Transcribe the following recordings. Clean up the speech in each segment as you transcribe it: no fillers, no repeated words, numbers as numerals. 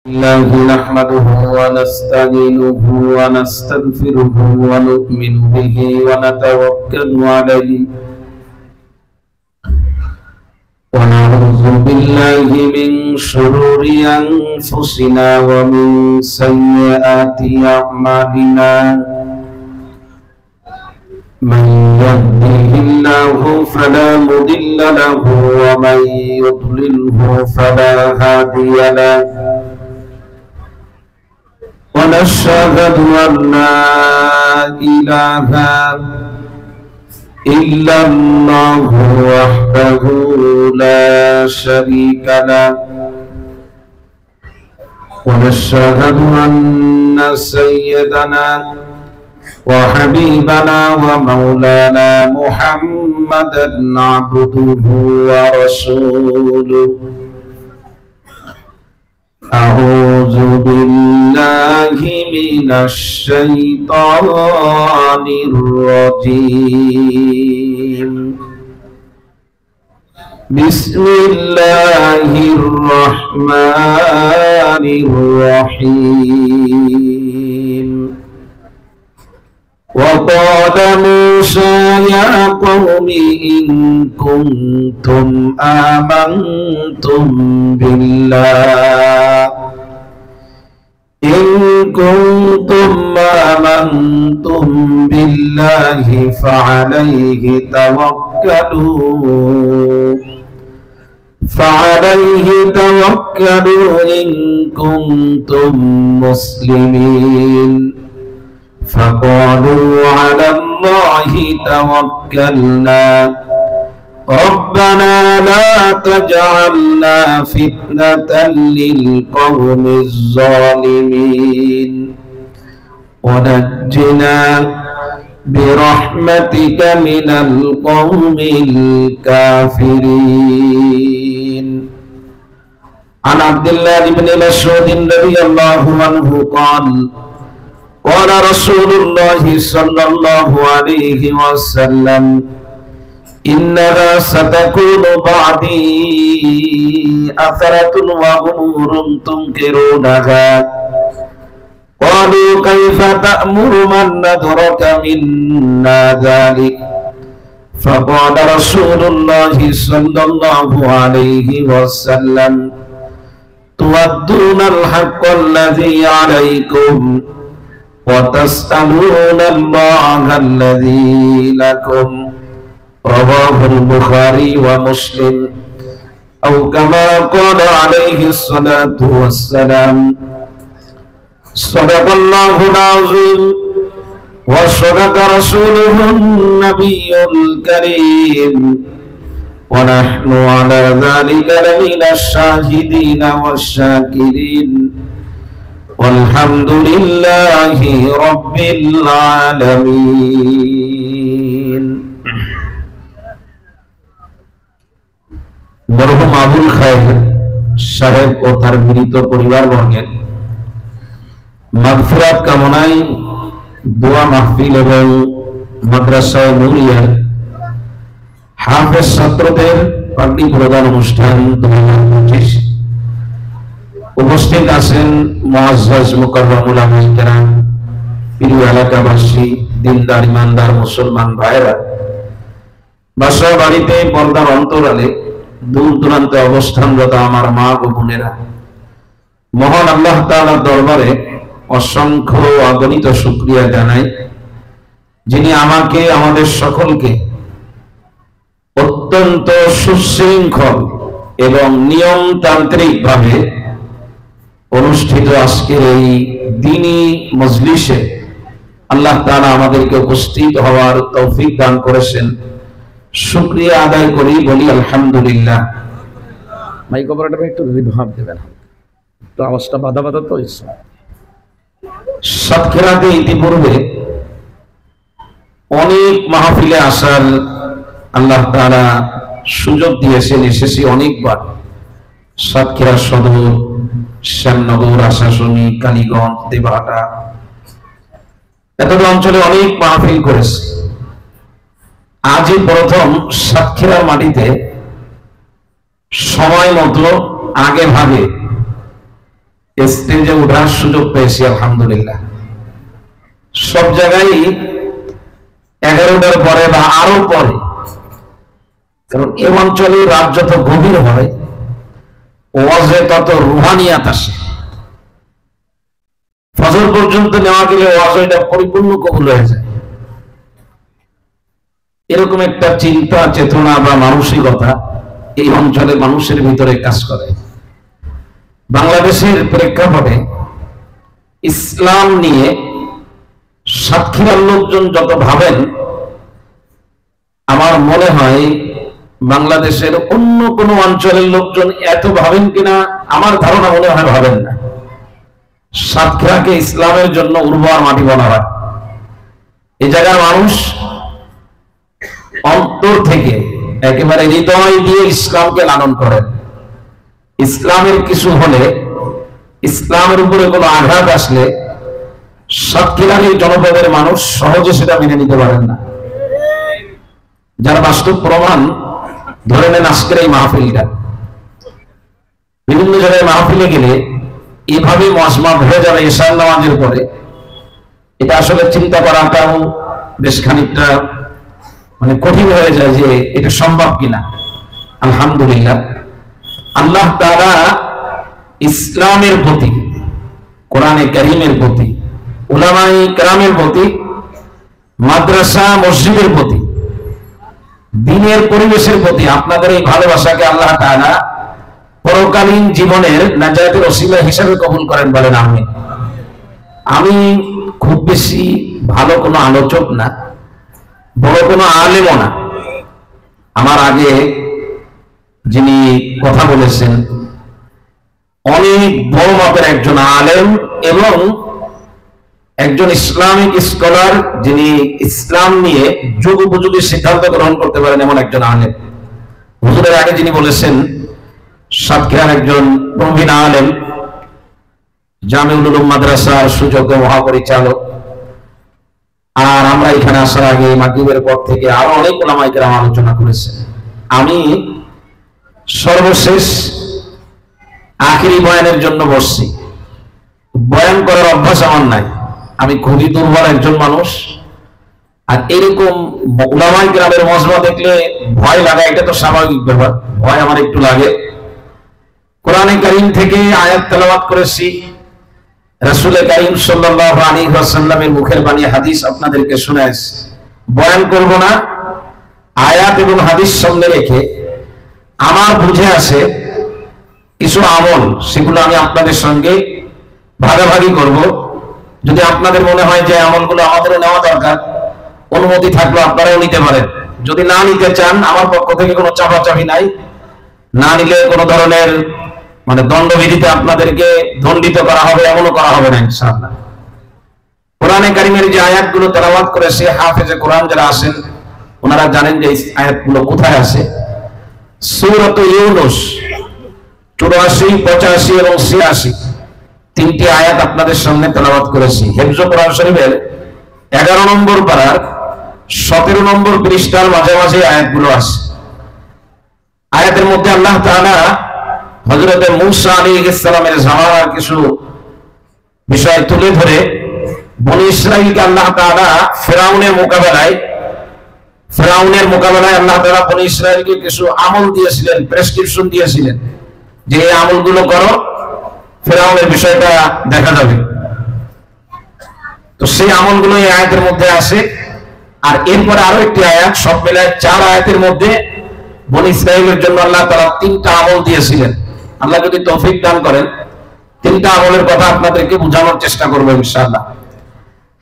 الله نحمده ونستعينه ونستغفره ونؤمن به ونتوكل عليه ونعوذ بالله من شرور أنفسنا ومن سيئات أعمالنا من يهده الله فلا مضل له ومن يضلله فلا هادي له ونشهد أن لا إله إلا الله وحده لا شريك له ونشهد أن سيدنا وحبيبنا ومولانا محمدا عبده ورسوله أعوذ بالله من الشيطان الرجيم بسم الله الرحمن الرحيم وقال موسى يا قوم إن كنتم آمنتم بالله فعليه توكلوا إن كنتم مسلمين فقالوا على الله توكلنا ربنا لا تجعلنا فتنة للقوم الظالمين ونجنا برحمتك من القوم الكافرين. عن عبد الله بن مسعود رضي الله عنه قال رسول الله صلى الله عليه وسلم إنها ستكون بعدي أثرة وأمور تنكرونها قالوا كيف تأمر من ندرك منا ذلك فقال رسول الله صلى الله عليه وسلم تؤدون الحق الذي عليكم وتسألون الله الذي لكم رواه البخاري ومسلم أو كما قال عليه الصلاة والسلام. صدق الله العظيم وصدق رسوله النبي الكريم ونحن على ذلك لمن الشاهدين والشاكرين والحمد لله رب العالمين. মরহুম আবুল খায়ের সাহেব ও তার মৃত পরিবারবর্গের মাগফিরাত কামনায় দোয়া মাহফিল এবং মাদ্রাসায়ে নূরিয়ার হাফেজ ছাত্রদের পাগড়ি প্রদান অনুষ্ঠান 2025 উপস্থিত আছেন মুআজ্জাজ মুকাররম উলামায়ে কেরাম, প্রিয় এলাকাবাসী, দিনদার ইমানদার মুসলমান ভাইরা, বাসা বাড়িতে পর্দার অন্তরালে দূর দূরান্তে অবস্থানরত আমার মা ও বোনেরা, মহান আল্লাহ তাআলার দরবারে অসংখ্য অগণিত শুকরিয়া জানাই, যিনি আমাকে আমাদের সকলকে অত্যন্ত সুশৃঙ্খল এবং নিয়মতান্ত্রিক ভাবে অনুষ্ঠিত আজকের এই দ্বীনি মজলিসে আল্লাহ তাআলা আমাদেরকে উপস্থিত হওয়ার তৌফিক দান করেছেন। শুকরিয়া আদায় করি, বলি আলহামদুলিল্লাহ। মাইক অপারেটর একটু রিভাব দেবেন, তো আওয়াজটা বাধা বাধা তো হচ্ছে। সাতক্ষীরাতে ইতিপূর্বে অনেক মাহফিলে আসার আল্লাহ তাআলা সুযোগ দিয়েছেন, এসেছি অনেকবার। সাতক্ষীরা সদর, শ্যামনগর, আশাশুনি, কালীগঞ্জ, দেবহাটা, এত অঞ্চলে অনেক মাহফিল করেছে। আজই প্রথম সাতক্ষীরার মাটিতে সময় মতো আগে ভাগে স্টেজে ওঠার সুযোগ পেয়েছি আলহামদুলিল্লাহ। সব জায়গায় 11টার পরে বা আরো পরে, কারণ এ অঞ্চলে রাত যত গভীর হয় ওয়াজে তত রুহানিয়াত আসে। ফজর পর্যন্ত নেওয়া গেলে ওয়াজ এটা পরিপূর্ণ কবুল হয়ে যায়। এরকম একটা চিন্তা চেতনা বা মানসিকতা এই অঞ্চলে মানুষের ভিতরে কাজ করে। বাংলাদেশের প্রেক্ষাপটে ইসলাম নিয়ে সাতক্ষীরার লোকজন যত ভাবেন, আমার মনে হয় বাংলাদেশের অন্য কোনো অঞ্চলের লোকজন এত ভাবেন কিনা আমার ধারণা মনে হয় ভাবেন না। সাতক্ষীরাকে ইসলামের জন্য উর্বর মাটি বলা হয়। এই জায়গার মানুষ অন্তর থেকে একেবারে হৃদয় দিয়ে ইসলামকে লালন করেন। ইসলামের কিছু হলে, ইসলামের উপরে কোনো আঘাত আসলে সাতক্ষীরার এই জনপদের মানুষ সহজে সেটা মেনে নিতে পারেন না। যারা বাস্তব প্রমাণ ধরে নেন আজকের এই মাহফিলটা, বিভিন্ন জায়গায় মাহফিলে গেলে এভাবে মজমা হয়ে যাবে ঈশার নামাজের পরে, এটা আসলে চিন্তা করাটাও বেশ খানিকটা মানে কঠিন হয়ে যায় যে এটা সম্ভব কিনা। আলহামদুলিল্লাহ, আল্লাহ তাআলা ইসলামের প্রতি, কোরআনে কারীমের প্রতি, উলামায়ে কেরামের প্রতি, মাদ্রাসা মসজিদের প্রতি, দ্বীনের পরিবেশের প্রতি আপনাদের এই ভালোবাসাকে আল্লাহ তাআলা পরকালীন জীবনের নাজাতের ওসিলা হিসেবে কবুল করেন, বলেন আমিন। আমি খুব বেশি ভালো কোনো আলোচক না, বড় কোনো আলেমও না। আমার আগে যিনি কথা বলেছেন অনেক বড় মাপের একজন আলেম এবং একজন ইসলামিক স্কলার, যিনি ইসলাম নিয়ে যুগ উপযোগী সিদ্ধান্ত গ্রহণ করতে পারেন এমন একজন আলেম। হুজুরের আগে যিনি বলেছেন সাতক্ষীরার একজন প্রবীণ আলেম, জামিউল উলুম মাদ্রাসার সুযোগ্য মহাপরিচালক। আর আমরা এখানে আসার আগে মাগরিবের পর থেকে আরো অনেক উলামায়ে কেরাম আলোচনা করেছেন। আমি সর্বশেষ আখেরি বয়ানের জন্য বসছি। বয়ান করার অভ্যাস আমার নাই, আমি খুবই দুর্বল একজন মানুষ। আর এরকম উলামায়ে কেরামের মজমা দেখলে ভয় লাগে, এটা তো স্বাভাবিক ব্যাপার, ভয় আমার একটু লাগে। কোরআনে কারীম থেকে আয়াত তেলাওয়াত করেছি, রাসূল কারীম সাল্লাল্লাহু আলাইহি ওয়াসাল্লামের মুখের বাণী হাদিস আপনাদেরকে শোনাইছি। বয়ান করব না, আয়াত এবং হাদিস সামনে রেখে আমার বুঝে আসে কিছু আমল, সেগুলো আমি আপনাদের সঙ্গে ভাগাভাগি করব। যদি আপনাদের মনে হয় যে আমলগুলো আমাদেরও নেওয়া দরকার, অনুমতি থাকলে আপনারাও নিতে পারেন। যদি না নিতে চান, আমার পক্ষ থেকে কোনো চাপাচাপি নাই। না নিলে কোনো ধরনের মানে দণ্ডবিধিতে আপনাদেরকে দণ্ডিত করা হবে এমনও করা হবে না ইনশাআল্লাহ। কোরআনে কারীমের যে আয়াতগুলো তেলাওয়াত করেছে হাফেজে কোরআন যারা আছেন ওনারা জানেন যে এই আয়াতগুলো কোথায় আছে। সূরাত ইউনূস 84, 85 এবং 86 তিনটি আয়াত আপনাদের সামনে তেলাওয়াত করেছি। হিফজ কোরআন শরীফের 11 নম্বর পারার 17 নম্বর পৃষ্ঠার মাঝামাঝি আয়াতগুলো আছে। আয়াতের মধ্যে আল্লাহ তাআলা হযরত মূসা আলাইহিস সালামের জামানার কিছু বিষয় তুলে ধরে বনী ইসরাঈলকে আল্লাহ তাআলা ফিরাউনের মোকাবেলায় আল্লাহ তাআলা বনী ইসরাঈলকে কিছু আমল দিয়েছিলেন, প্রেসক্রিপশন দিয়েছিলেন যে এই আমলগুলো করো, ফিরাউনের বিষয়টা দেখা যাবে। তো সেই আমলগুলো এই আয়াতের মধ্যে আছে। আর এরপরে আরো একটি আয়াত, সব মিলায় 4 আয়াতের মধ্যে বনী ইসরাঈলের জন্য আল্লাহ তাআলা 3টা আমল দিয়েছিলেন। আল্লাহ যদি তৌফিক দান করেন 3টা আমলের কথা আপনাদেরকে বোঝানোর চেষ্টা করব ইনশাআল্লাহ।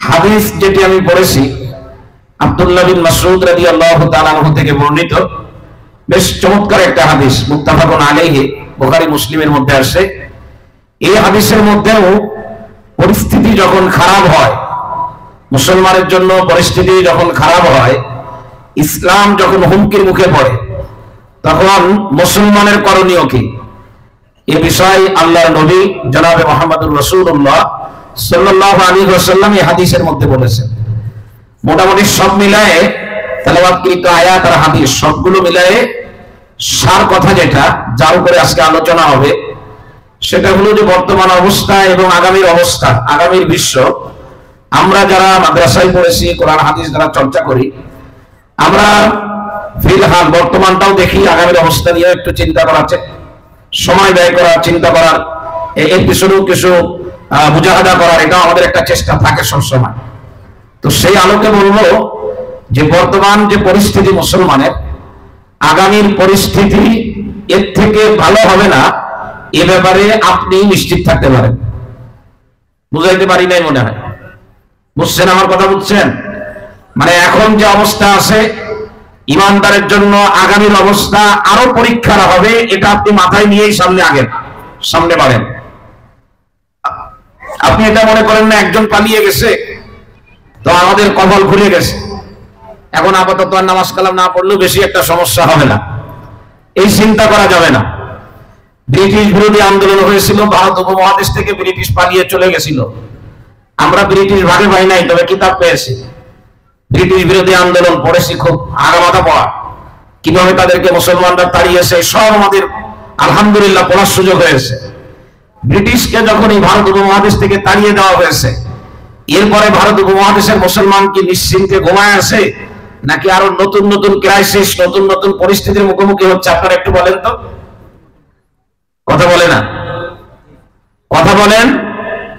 হাদিস যেটি আমি পড়েছি আব্দুল্লাহ বিন মাসউদ রাদিয়াল্লাহু তাআলা আনহু থেকে বর্ণিত, বেশ চমৎকার একটা হাদিস, মুত্তাফাকুন আলাইহি, বুখারী মুসলিমের মধ্যে আছে। এই হাদিসের মধ্যেও পরিস্থিতি যখন খারাপ হয়, মুসলমানের জন্য পরিস্থিতি যখন খারাপ হয়, ইসলাম যখন হুমকির মুখে পড়ে, তখন মুসলমানের করণীয় কি এ বিষয়ে আল্লাহর নবী জনাবে মুহাম্মদুর রাসূলুল্লাহ সাল্লাল্লাহু আলাইহি ওয়াসাল্লাম এই হাদিসের মধ্যে বলেছেন। মোটামুটি সব মিলায়ে তেলাওয়াতকৃত আয়াত আর হাদিস সবগুলো মিলায়ে সার কথা যেটা, যার উপরে আজকে আলোচনা হবে, সেটা হলো যে বর্তমান অবস্থা এবং আগামীর অবস্থা, আগামীর বিশ্ব। আমরা যারা মাদ্রাসায় পড়েছি, কোরআন হাদিস যারা চর্চা করি, আমরা ফিলহাল বর্তমানটাও দেখি, আগামীর অবস্থা নিয়ে একটু চিন্তা করার, সময় ব্যয় করার, চিন্তা করার, এর পিছনেও কিছু মুজাহাদা করার, এটাও আমাদের একটা চেষ্টা থাকে সবসময়। তো সেই আলোকে বলবো যে বর্তমান যে পরিস্থিতি মুসলমানের, আগামীর পরিস্থিতি এর থেকে ভালো হবে না, এ ব্যাপারে আপনি নিশ্চিত থাকতে পারেন। বুঝাইতে পারি নাই মনে হয়? বুঝছেন আমার কথা? বুঝছেন? মানে এখন যে অবস্থা আছে, ইমানদারের জন্য আগামীর অবস্থা আরো পরীক্ষার হবে, এটা আপনি মাথায় নিয়েই সামনে বাড়েন। আপনি এটা মনে করেন না একজন পালিয়ে গেছে তো আমাদের কপাল খুলে গেছে, এখন আপাতত আর নামাজ কালাম না পড়লেও বেশি একটা সমস্যা হবে না, এই চিন্তা করা যাবে না। ব্রিটিশ বিরোধী আন্দোলন হয়েছিল, ভারত উপমহাদেশ থেকে ব্রিটিশ পালিয়ে চলে গেছিল। আমরা ব্রিটিশ ভাগে পাই নাই, তবে কিতাব পেয়েছি। ব্রিটিশ বিরোধী আন্দোলন পড়েছি, খুব আগামাথা পড়া, কিভাবে তাদেরকে মুসলমানরা তাড়িয়েছে, সব আমাদের আলহামদুলিল্লাহ পড়ার সুযোগ হয়েছে। ব্রিটিশকে যখন এই ভারত উপমহাদেশ থেকে তাড়িয়ে দেওয়া হয়েছে, এরপরে ভারত উপমহাদেশের মুসলমান কি নিশ্চিন্তে ঘুমায় আছে, নাকি আরো নতুন নতুন ক্রাইসিস, নতুন নতুন পরিস্থিতির মুখোমুখি হচ্ছে? আপনারা একটু বলেন তো, কথা বলে না, কথা বলেন,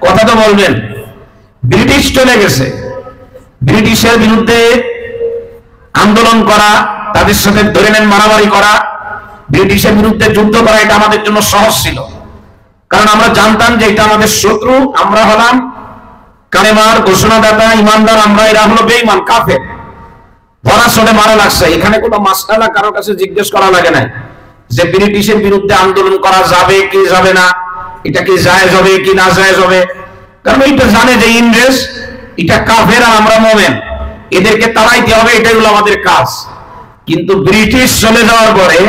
কথা তো বলবেন। ব্রিটিশ চলে গেছে, ব্রিটিশের বিরুদ্ধে আন্দোলন করা, তাদের সাথে ধরে নেন মারামারি করা, ব্রিটিশের বিরুদ্ধে যুদ্ধ করা, এটা আমাদের জন্য সহজ ছিল, কারণ আমরা জানতাম যে এটা আমাদের শত্রু। আমরা হলাম কালেমার ঘোষণাদাতা, ইমানদার, আমরা এরা হলো বেঈমান কাফের। ধরা চলে মারা লাগছে, এখানে কোনো মাসআলা কারো কাছে জিজ্ঞেস করা লাগে না যে ব্রিটিশের বিরুদ্ধে আন্দোলন করা যাবে কি যাবে না, এটা কি জায়েজ হবে কি না জায়েজ হবে, কারণ এটা জানে যে ইংরেজ, এটা কাফের আর আমরা মুমিন, এদেরকে তাড়াইতে হবে, এটাই হলো আমাদের কাজ। কিন্তু ব্রিটিশ চলে যাওয়ার পরে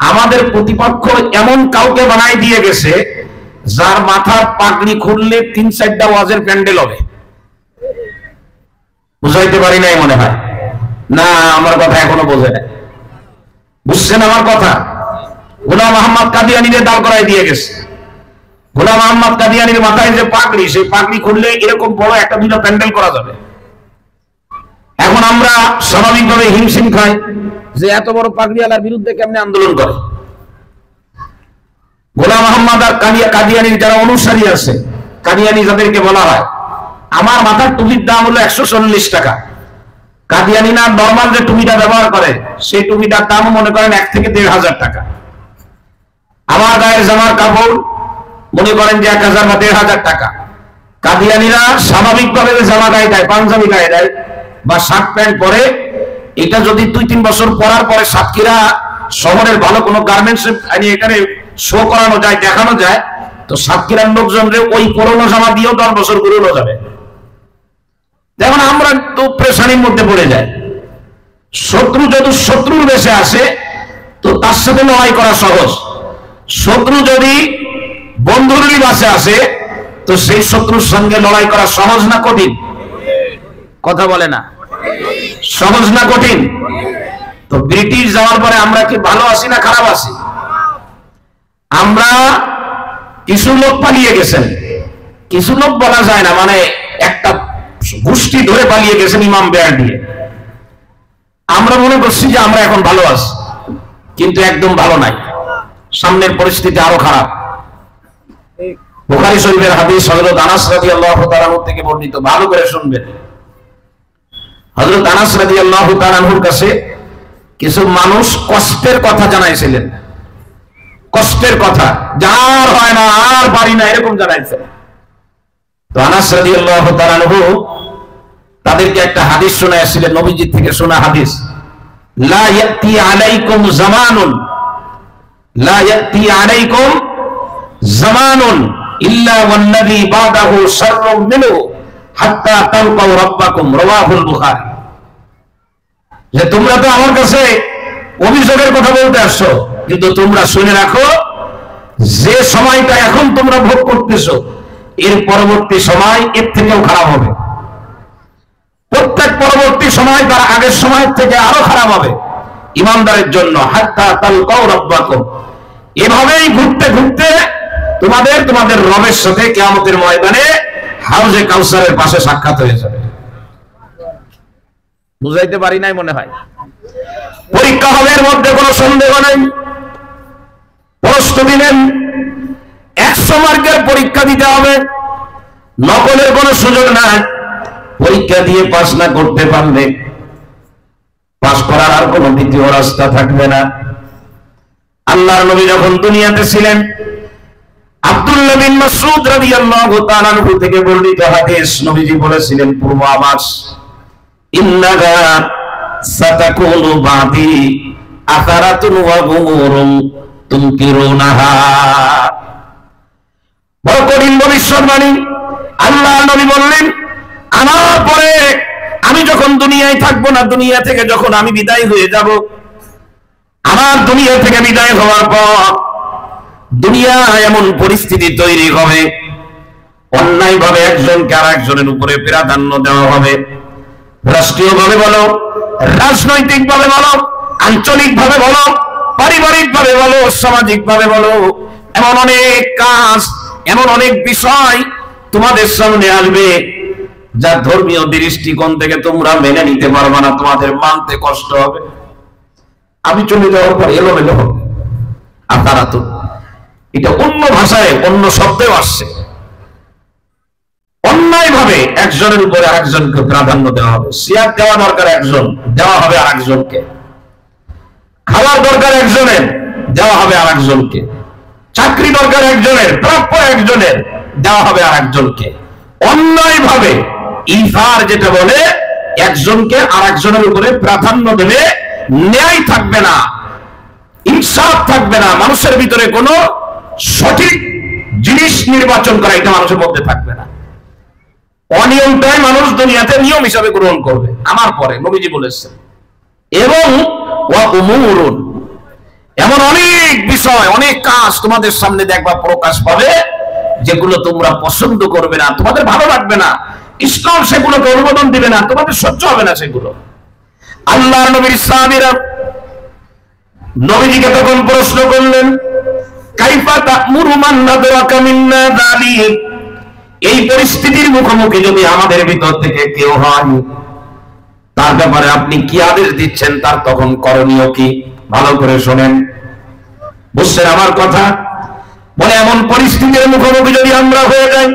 আমাদের প্রতিপক্ষ এমন কাউকে বানাই দিয়ে গেছে যার মাথার পাগড়ি খুললে 3-4টা ওয়াজের প্যান্ডেল হবে। বুঝাইতে পারি নাই মনে হয়? না, আমার কথা এখনো বোঝে না। বুঝছেন আমার কথা? গোলাম মোহাম্মদ কাদিয়ানীদের দাঁড় করাই দিয়ে গেছে। গোলাম মোহাম্মদ কাদিয়ানীর মাথায় যে পাগড়ি, সেই পাগড়ি খুললে এরকম বড় একটা দুটো প্যান্ডেল করা যাবে। এখন আমরা স্বাভাবিকভাবে হিমশিম খাই যে এত বড় পাগড়িওয়ালার বিরুদ্ধে কেমনে আন্দোলন করে। গোলাম মোহাম্মদ আর কাদিয়ানীর যারা অনুসারী আছে, কাদিয়ানী যাদেরকে বলা হয়, আমার মাথার টুপির দাম হলো 140 টাকা। কাদিয়ানী না নরমাল যে টুপিটা ব্যবহার করে, সেই টুপিটার দাম মনে করেন 1 থেকে 1,500 টাকা। আমার গায়ের জামার কাপড় মনে করেন যে 1,000 বা 1,500 টাকা। কাদিয়ানীরা স্বাভাবিকভাবে জামা গায়ে দেয়, পাঞ্জাবি গায়ে দেয় বা শার্ট প্যান্ট পরে, এটা যদি 2-3 বছর পরার পরে সাতক্ষীরা শহরের ভালো কোনো গার্মেন্টস এখানে শো করানো যায়, দেখানো যায়, তো সাতক্ষীরার লোকজনরে ওই পুরোনো জামা দিয়েও 10 বছর ঘুরানো যাবে। যেমন আমরা তো প্রেশানির মধ্যে পড়ে যায়। শত্রু যদি শত্রুর বেশে আসে তো তার সাথে লড়াই করা সহজ, শত্রু যদি বন্ধুর বাসে আসে তো সেই শত্রুর সঙ্গে লড়াই করা সহজ না কঠিন? কথা বলে না, সহজ না কঠিন? তো ব্রিটিশ যাওয়ার পরে আমরা কি ভালো আছি না খারাপ আছি? আমরা কিছু লোক পালিয়ে গেছেন, কিছু লোক বলা যায় না, মানে একটা গোষ্ঠী ধরে পালিয়ে গেছেন ইমাম বেয়ার দিয়ে। আমরা মনে করছি যে আমরা এখন ভালো আছি, কিন্তু একদম ভালো নাই, সামনের পরিস্থিতি আরো খারাপ। বুখারী শরীফের হাদিস হযরত আনাস রাদিয়াল্লাহু তাআলা থেকে বর্ণিত, ভালো করে শুনবেন। হযরত আনাস রাদিয়াল্লাহু তাআলার কাছে কিছু মানুষ কষ্টের কথা জানাইছিলেন, কষ্টের কথা, যার হয় না আর পারি না এরকম জানাইছে। তো আনাস রাদিয়াল্লাহু তাআলা তাদেরকে একটা হাদিস শোনাইছিলেন, নবীজি থেকে শোনা হাদিস। লা ইয়াতি আলাইকুম জামানুন, লা ইয়াতি আলাইকুম জামানুন ইল্লা ওয়াল্লাযী বাদাহু শাররুম মিনহু হাত্তা তালকাউ রাব্বাকুম, রাওয়াহুল বুখারী। যে তোমরা তো আমার কাছে অভিযোগের কথা বলতে আসছো, কিন্তু তোমরা শুনে রাখো যে সময়টা এখন তোমরা ভোগ করতেছো, এর পরবর্তী সময় এর থেকেও খারাপ হবে। প্রত্যেক পরবর্তী সময় তার আগের সময় থেকে আরো খারাপ হবে ইমানদারের জন্য। হাত্তা তালকাউ রাব্বাকুম, এভাবেই ঘুরতে ঘুরতে তোমাদের তোমাদের রবের সাথে কিয়ামতের ময়দানে হাউজে কাউসারের পাশে সাক্ষাৎ হয়ে যাবে। বুঝাইতে পারি নাই মনে হয়। পরীক্ষা হবে, এর মধ্যে কোনো সন্দেহ নেই। প্রস্তুতি নেন, 100 মার্কের পরীক্ষা দিতে হবে, নকলের কোনো সুযোগ নাই। পরীক্ষা দিয়ে পাস না করতে পারলে পাস করার আর কোনো দ্বিতীয় রাস্তা থাকবে না। আল্লাহর নবী যখন দুনিয়াতে ছিলেন, আব্দুল্লাহ বিন মাসউদ রাদিয়াল্লাহু তাআলা আনহু থেকে বর্ণিত হাদিস, নবীজি বলেছিলেন পূর্বাভাস, ইন্নাহা সাতাকুনু বাদি আসারাতুন ওয়া গুমুরুন তুনকিরুনাহা। বড় কঠিন ভবিষ্যৎবাণী। আল্লাহর নবী বললেন, আমার পরে আমি যখন দুনিয়ায় থাকবো না, দুনিয়া থেকে যখন আমি বিদায় হয়ে যাব, আমার দুনিয়া থেকে বিদায় হওয়ার পর দুনিয়া এমন পরিস্থিতি তৈরি হবে, অন্যায় ভাবে একজনকে আর একজনের উপরে প্রাধান্য দেওয়া হবে। রাষ্ট্রীয় ভাবে বলো, রাজনৈতিক ভাবে বলো, আঞ্চলিক ভাবে বলো, পারিবারিক ভাবে বলো, সামাজিক ভাবে বলো, এমন অনেক কাজ, এমন অনেক বিষয় তোমাদের সামনে আসবে যা ধর্মীয় দৃষ্টিকোণ থেকে তোমরা মেনে নিতে পারবে না, তোমাদের মানতে কষ্ট হবে। আমি চলে যাওয়ার পর এলোমেলো হবে। আপনারা তো এটা অন্য ভাষায় অন্য শব্দেও আসছে। অন্যায় ভাবে একজনের উপরে আরেকজনকে প্রাধান্য দেওয়া হবে। সিয়ার দেওয়া দরকার একজন, দেওয়া হবে আরেকজনকে। খাওয়ার দরকার একজনের, দেওয়া হবে আরেকজনকে। চাকরি দরকার একজনের, প্রাপ্য একজনের, দেওয়া হবে আরেকজনকে। অন্যায় ভাবে ইফার যেটা বলে, একজনকে আরেকজনের উপরে প্রাধান্য দেবে, ন্যায় থাকবে না, ইনসাফ থাকবে না, মানুষের ভিতরে কোনো সঠিক জিনিস নির্বাচন করা এটা মানুষের মধ্যে থাকবে না। অনিয়মটাই মানুষ দুনিয়াতে নিয়ম হিসাবে গ্রহণ করবে আমার পরে, নবীজি বলেছেন। এবং ওয়া উমুরুন, এমন অনেক বিষয়, অনেক কাজ তোমাদের সামনে দেখবা প্রকাশ পাবে যেগুলো তোমরা পছন্দ করবে না, তোমাদের ভালো লাগবে না, ইসলাম সেগুলোকে অনুমোদন দিবে না, তোমাদের সহ্য হবে না সেগুলো। আল্লাহর নবীর সাহাবীরা নবীজিকে তখন প্রশ্ন করলেন, কাইফা তা'মুরু মান নাদরাকা মিন্না যালিক, এই পরিস্থিতির মুখোমুখি যদি আমাদের ভিতর থেকে কেউ হয়, তার ব্যাপারে আপনি কি আদেশ দিচ্ছেন, তার তখন করণীয় কি? ভালো করে শোনেন, বুঝছেন আমার কথা? বলে এমন পরিস্থিতির মুখোমুখি যদি আমরা হয়ে যাই,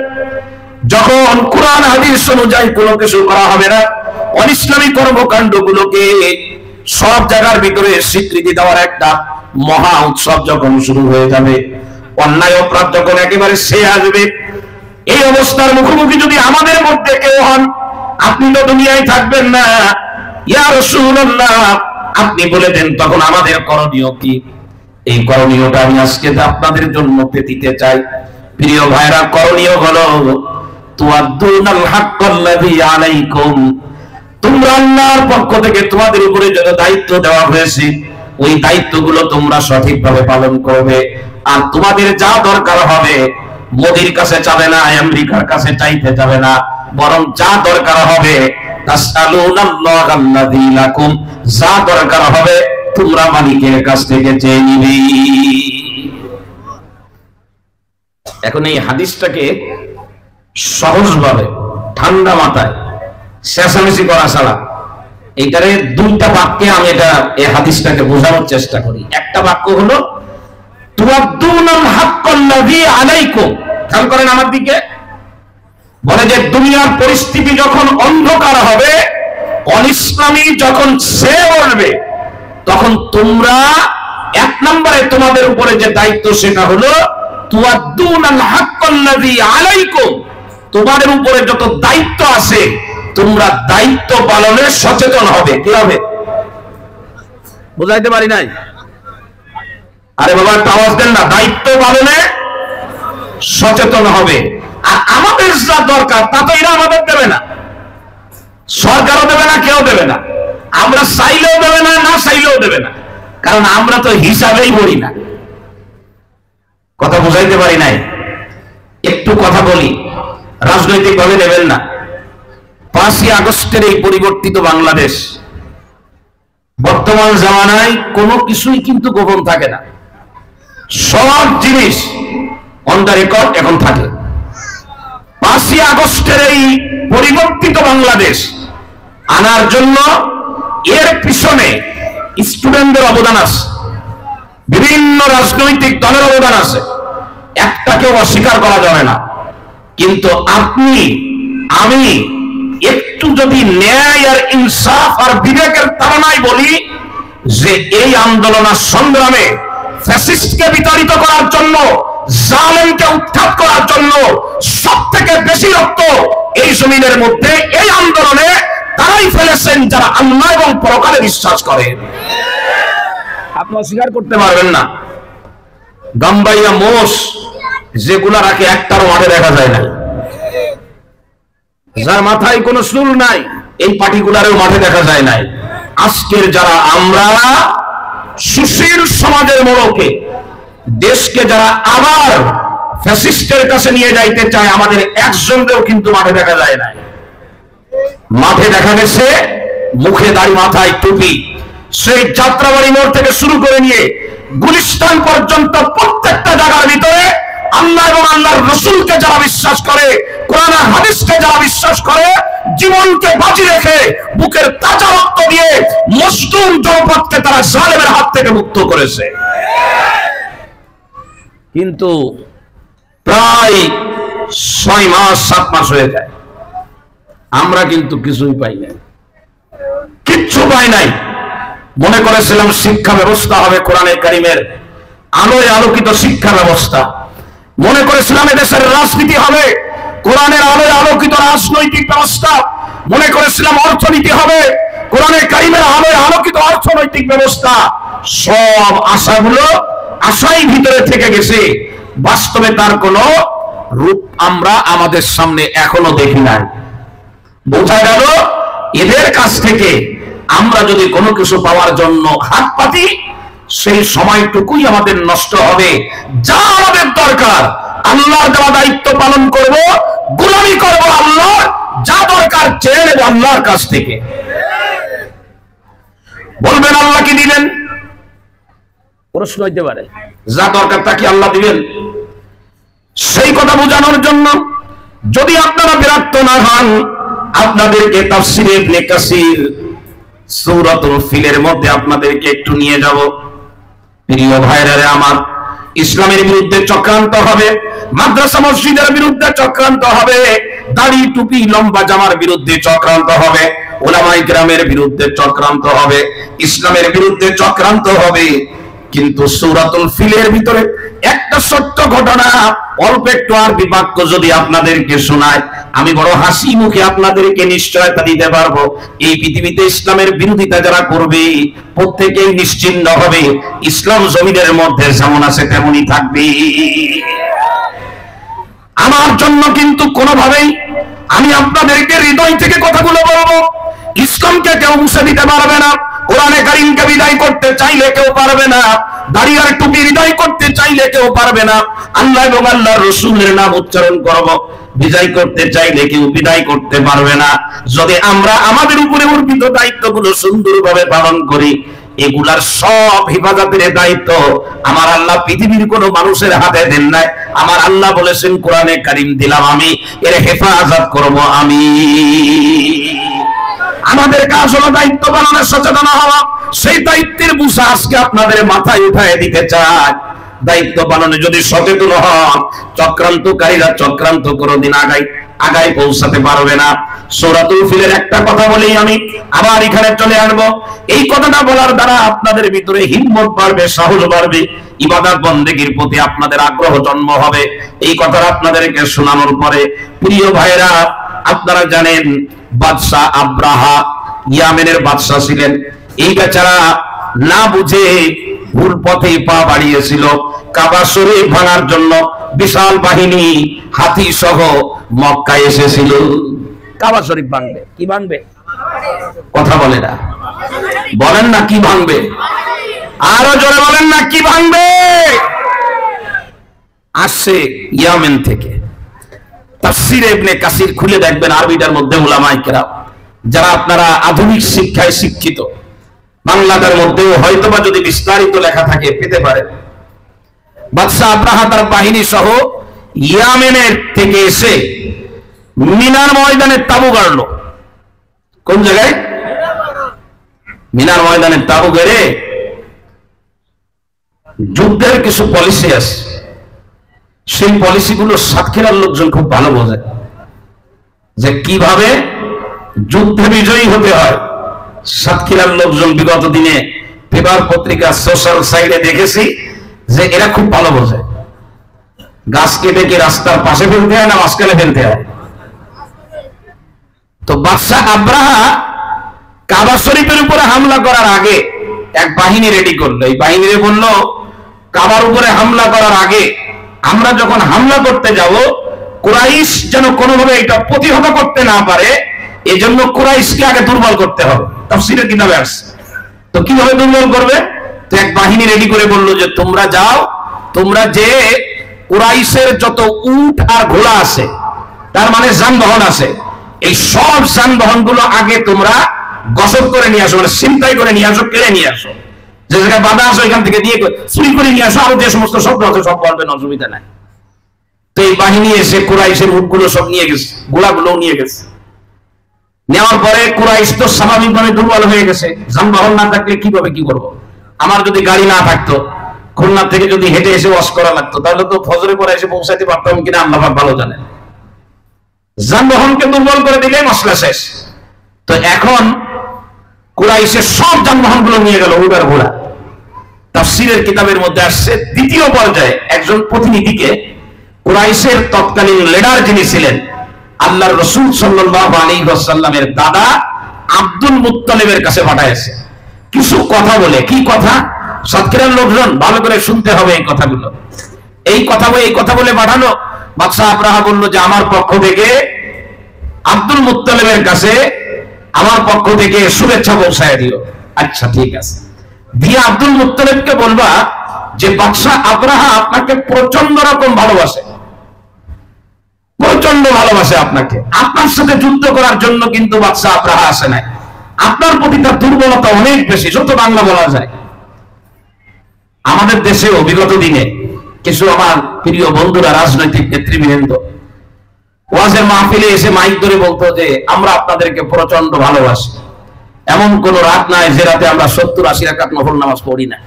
যখন কুরআন হাদিস অনুযায়ী কোনো কিছু করা হবে না, অনিসলামী কর্মকাণ্ডগুলোকে সব জায়গার ভিতরে স্বীকৃতি দেওয়ার একটা মহা উৎসব যখন শুরু হয়ে যাবে, অন্যায় অপরাধ যখন একেবারে সে আসবে, এই অবস্থার মুখোমুখি যদি আমাদের মধ্যে কেউ হন, আপনি তো দুনিয়ায় থাকবেন না, ইয়া রাসূলুল্লাহ আপনি বলে দেন তখন আমাদের করণীয় কি? এই করণীয়টা আমি আজকে আপনাদের জন্য দিতে চাই। প্রিয় ভাইরা, করণীয় হলো তুআদ্দুনাল হাক্কাল্লাযী আলাইকুম, তোমরা আল্লাহর পক্ষ থেকে তোমাদের উপরে যত দায়িত্ব দেওয়া হয়েছে ওই দায়িত্বগুলো তোমরা সঠিকভাবে পালন করবে। আর তোমাদের যা দরকার হবে, মোদির কাছে যাবে না, আমেরিকার কাছে চাইতে যাবে না, বরং যা দরকার হবে তাসআলুনাল্লাহাল্লাযী লাকুম, যা দরকার হবে তোমরা মালিকের কাছ থেকে চেয়ে নিবে। এখন এই হাদিসটাকে সহজভাবে ঠান্ডা মাথায় চেঁচামেচি করা ছাড়া, এইটারে দুইটা বাক্যে আমি এটা এই হাদিসটাকে বোঝানোর চেষ্টা করি। একটা বাক্য হলো তুআদ্দুনাল হাক্কাল্লাযী আলাইকুম, খেয়াল করেন আমার দিকে, বলে যে দুনিয়ার পরিস্থিতি যখন অন্ধকার হবে, অনিসলামী যখন সে বলবে, তখন তোমরা এক নম্বরে তোমাদের উপরে যে দায়িত্ব সেটা হলো তুআদ্দুনাল হাক্কাল্লাযী আলাইকুম, তোমাদের উপরে যত দায়িত্ব আছে তোমরা দায়িত্ব পালনে সচেতন হবে। কি হবে? বুঝাইতে পারি নাই? আরে বাবা একটা আওয়াজ দেন না, দায়িত্ব পালনে সচেতন হবে। আর আমাদের যা দরকার তা তো এরা আমাদের দেবে না, সরকারও দেবে না, কেউ দেবে না, আমরা চাইলেও দেবে না, না চাইলেও দেবে না, কারণ আমরা তো হিসাবেই বলি না। কথা বুঝাইতে পারি নাই? একটু কথা বলি, রাজনৈতিক ভাবে নেবেন না। 5ই আগস্টের এই পরিবর্তিত বাংলাদেশ, বর্তমান জামানায় কোনো কিছুই কিন্তু গোপন থাকে না, সব জিনিস অন দ্য রেকর্ড এখন থাকে। 5ই আগস্টের এই পরিবর্তিত বাংলাদেশ আনার জন্য এর পিছনে স্টুডেন্টদের অবদান আছে, বিভিন্ন রাজনৈতিক দলের অবদান আছে, একটাকেও অস্বীকার করা যাবে না। কিন্তু আপনি আমি একটু যদি ন্যায় আর ইনসাফ আর বিবেকের তাড়নায় বলি যে এই আন্দোলন আর সংগ্রামে ফ্যাসিস্টকে বিতাড়িত করার জন্য, জালেমকে উৎখাত করার জন্য সবথেকে বেশি রক্ত এই জমিনের মধ্যে এই আন্দোলনে তারাই ফেলেছেন যারা আল্লাহ এবং পরকালে বিশ্বাস করে। আপনি অস্বীকার করতে পারবেন না। গাম্বাইয়া মোষ যেগুলা রাখে একটারও মাঠে দেখা যায় না, যার মাথায় কোনো চুল নাই এই পার্টিকুলারেও মাঠে দেখা যায় নাই। আজকের যারা আমরা সুশীল সমাজের মোড়কে দেশকে যারা আবার ফ্যাসিস্টের কাছে নিয়ে যাইতে চায়, আমাদের একজনকেও কিন্তু মাঠে দেখা যায় নাই। মাঠে দেখা গেছে মুখে দাড়ি মাথায় টুপি, সেই যাত্রাবাড়ি মোড় থেকে শুরু করে নিয়ে গুলিস্তান পর্যন্ত প্রত্যেকটা জায়গার ভিতরে আল্লাহ এবং আল্লাহর রসুলকে যারা বিশ্বাস করে, কোরআন আর হাদিসকে যারা বিশ্বাস করে, জীবনকে বাজি রেখে বুকের তাজা রক্ত দিয়ে মজলুম জনপদকে তারা জালেমের হাত থেকে মুক্ত করেছে। কিন্তু প্রায় 6 মাস 7 মাস হয়ে যায়, আমরা কিন্তু কিছুই পাই নাই, কিচ্ছু পাই নাই। মনে করেছিলাম শিক্ষা ব্যবস্থা হবে কোরআনে কারিমের আলোয় আলোকিত শিক্ষা ব্যবস্থা, মনে করেছিলাম এদেশের রাজনীতি হবে কোরআনের আলোয় আলোকিত রাজনৈতিক ব্যবস্থা, মনে করেছিলাম অর্থনীতি হবে কোরআনে কারিমের আলোয় আলোকিত অর্থনৈতিক ব্যবস্থা। সব আশাগুলো আশাই ভিতরে থেকে গেছে, বাস্তবে তার কোনো রূপ আমরা আমাদের সামনে এখনো দেখি নাই। বোঝা গেল এদের কাছ থেকে আমরা যদি কোনো কিছু পাওয়ার জন্য হাত পাতি, সেই সময়টুকুই আমাদের নষ্ট হবে। যা আমাদের দরকার আল্লাহর দেওয়া দায়িত্ব পালন করব, গোলামি করব আল্লাহর, যা দরকার চেয়ে নেব আল্লাহর কাছ থেকে। বলবেন আল্লাহ কি দিবেন? প্রশ্ন হইতে পারে, যা দরকার তা কি আল্লাহ দিবেন? সেই কথা বোঝানোর জন্য যদি আপনারা বিরক্ত না হন, আপনাদেরকে তাফসীরে ইবনে কাসির সূরাতুল ফিলের মধ্যে আপনাদেরকে একটু নিয়ে যাব। প্রিয় ভাইরা আমার, ইসলামের বিরুদ্ধে চক্রান্ত হবে, মাদ্রাসা মসজিদের বিরুদ্ধে চক্রান্ত হবে, দাড়ি টুপি লম্বা জামার বিরুদ্ধে চক্রান্ত হবে, উলামায়ে কেরামের বিরুদ্ধে চক্রান্ত হবে, ইসলামের বিরুদ্ধে চক্রান্ত হবে। কিন্তু সূরাতুল ফিলের ভিতরে একটা সত্য ঘটনা, অল্প একটু আরবি বাক্য যদি আপনাদেরকে শোনায়, আমি বড় হাসি মুখে আপনাদেরকে নিশ্চয়তা দিতে পারবো, এই পৃথিবীতে ইসলামের বিরোধিতা যারা করবে প্রত্যেকেই নিশ্চিন্ন হবে, ইসলাম জমিনের মধ্যে যেমন আছে তেমনই থাকবে। আমার জন্য কিন্তু কোনোভাবেই আমি আপনাদেরকে হৃদয় থেকে কথাগুলো বলবো, ইসলামকে কেউ মুছে দিতে পারবে না, কোরআনে কারীমকে বিদায় করতে চাইলে কেউ পারবে না, দাড়ি আর টুপি বিদায় করতে চাইলে কেউ পারবে না, আল্লাহ এবং আল্লাহর রাসূলের নাম উচ্চারণ করব বিদায় করতে চাইলে কেউ বিদায় করতে পারবে না। যদি আমরা আমাদের উপরে অর্পিত দায়িত্বগুলো সুন্দরভাবে পালন করি, এগুলার সব হেফাজতের দায়িত্ব আমার আল্লাহ পৃথিবীর কোন মানুষের হাতে দেন নাই। আমার আল্লাহ বলেছেন কোরআনে কারীম দিলাম আমি, এর হেফাজত করব আমি। আমাদের কাজ হলো দায়িত্ব পালনের সচেতন হওয়া, সেই দায়িত্বের বুঝা আজকে আপনাদের মাথায় উঠায় দিতে চাই। দায়িত্ব পালনে যদি সচেতন হন, চক্রান্তকারীরা চক্রান্ত কোনদিন আগায় পৌঁছাতে পারবে না। সূরাতুল ফিলের একটা কথা বলেই আমি আবার এখানে চলে আসবো। এই কথাটা বলার দ্বারা আপনাদের ভিতরে হিম্মত বাড়বে, সাহস বাড়বে, ইবাদত বন্দেগীর প্রতি আপনাদের আগ্রহ জন্ম হবে। এই কথাটা আপনাদেরকে শোনানোর পরে প্রিয় ভাইরা, আপনারা জানেন বাদশা আব্রাহা ইয়ামেনের বাদশা ছিলেন। এই বেচারা না বুঝে ভুল পথে পা বাড়িয়েছিল, কাবা শরীফ ভাঙার জন্য বিশাল বাহিনী হাতি সহ মক্কায় এসেছিল। কাবা শরীফ ভাঙবে, কি ভাঙবে? কথা বলে না, বলেন না কি ভাঙবে? আরো জোরে বলেন না কি ভাঙবে? আসছে ইয়ামেন থেকে। তাফসীরে ইবনে কাসির খুলে দেখবেন, আরবিটার মধ্যে উলামায়ে কেরাম যারা আপনারা আধুনিক শিক্ষায় শিক্ষিত, বাংলাটার মধ্যেও হয়তোবা যদি বিস্তারিত লেখা থাকে পেতে পারেন। বাদশা আব্রাহা তার বাহিনী সহ ইয়ামেনের থেকে এসে মিনার ময়দানে তাবু গাড়লো। কোন জায়গায়? মিনার ময়দানে তাবু গেড়ে যুদ্ধের কিছু পলিসি আছে, সেই পলিসিগুলো সাতক্ষীরার লোকজন খুব ভালো বোঝে, যে কিভাবে যুদ্ধে বিজয়ী হতে হয়। সাতক্ষীরার লোকজন বিগত দিনে পেপার পত্রিকা সোশ্যাল সাইডে দেখেছি যে এরা খুব ভালো বোঝে। গাছ কেটে কি রাস্তার পাশে ফেলতে হয় না মাঝখানে ফেলতে হয়? তো বাদশাহ আব্রাহা কাবা শরীফের উপরে হামলা করার আগে এক বাহিনী রেডি করলো। এই বাহিনীরে বলল, কাবার উপরে হামলা করার আগে আমরা যখন হামলা করতে যাব, কুরাইশ যেন কোনোভাবে এটা প্রতিহত করতে না পারে, এজন্য কুরাইশকে আগে দুর্বল করতে হবে। তাফসীরের কিতাবে আসছে। তো কিভাবে দুর্বল করবে? তো এক বাহিনী রেডি করে বললো যে তোমরা যাও, তোমরা যে কুরাইশের যত উট আর ঘোড়া আছে, তার মানে যানবাহন আছে, এই সব যানবাহন গুলো আগে তোমরা গসব করে নিয়ে আসো, মানে ছিনতাই করে নিয়ে আসো, কেড়ে নিয়ে আসো, যে জায়গায় বাধা আসো এখান থেকে দিয়ে চুরি করে নিয়ে আসো, আরো যে সমস্ত শব্দ আছে সব বলবেন, অসুবিধা নাই। তো এই বাহিনী এসে কুরাইশের উটগুলো সব নিয়ে গেছে, ঘোড়াগুলো নিয়ে গেছে। নেওয়ার পরে কুরাইশ তো স্বাভাবিকভাবে দুর্বল হয়ে গেছে, যানবাহন না থাকলে কিভাবে কি করবো। আমার যদি গাড়ি না থাকতো, খুলনা থেকে যদি হেঁটে এসে ওয়াশ করা লাগতো, তাহলে তো ফজরে পরে এসে পৌঁছাইতে পারতাম কিনা আল্লাহ পাক ভালো জানেন। যানবাহনকে দুর্বল করে দিলে মশলা শেষ। তো এখন কুরাইশের সব যানবাহন গুলো নিয়ে গেল, উট আর ঘোড়া। তাফসীরের কিতাবের মধ্যে আসছে দ্বিতীয় পর্যায়ে একজন প্রতিনিধিকে কুরাইশের তৎকালীন লিডার যিনি ছিলেন আল্লাহর রাসূল সাল্লাল্লাহু আলাইহি ওয়াসাল্লামের দাদা আব্দুল মুত্তালিবের কাছে পাঠাইছে কিছু কথা বলে। কি কথা? সাতক্ষীরার লোকজন ভালো করে শুনতে হবে এই কথাগুলো। এই কথা বলে পাঠালো। বাদশাহ আব্রাহা বলল যে আমার পক্ষ থেকে আব্দুল মুত্তালিবের কাছে আমার পক্ষ থেকে শুভেচ্ছা পৌঁছায় দিও। আচ্ছা ঠিক আছে। দিয়ে আব্দুল মুত্তালিবকে বলবা যে বাদশাহ আব্রাহা আপনাকে প্রচন্ড রকম ভালোবাসে, প্রচন্ড ভালোবাসে আপনাকে। আপনার সাথে যুদ্ধ করার জন্য কিন্তু বাদশাহ আব্রাহা আসে নাই, আপনার প্রতি তার দুর্বলতা অনেক বেশি, যত বাংলা বলা যায়। আমাদের দেশেও বিগত দিনে কিছু আমার প্রিয় বন্ধুরা, রাজনৈতিক নেতৃবৃন্দ ওয়াজের মাহফিলে এসে মাইক ধরে বলতো যে আমরা আপনাদেরকে প্রচন্ড ভালোবাসি। এমন কোন রাত নাই যে রাতে আমরা 70-80 রাকাত নফল নামাজ পড়ি না।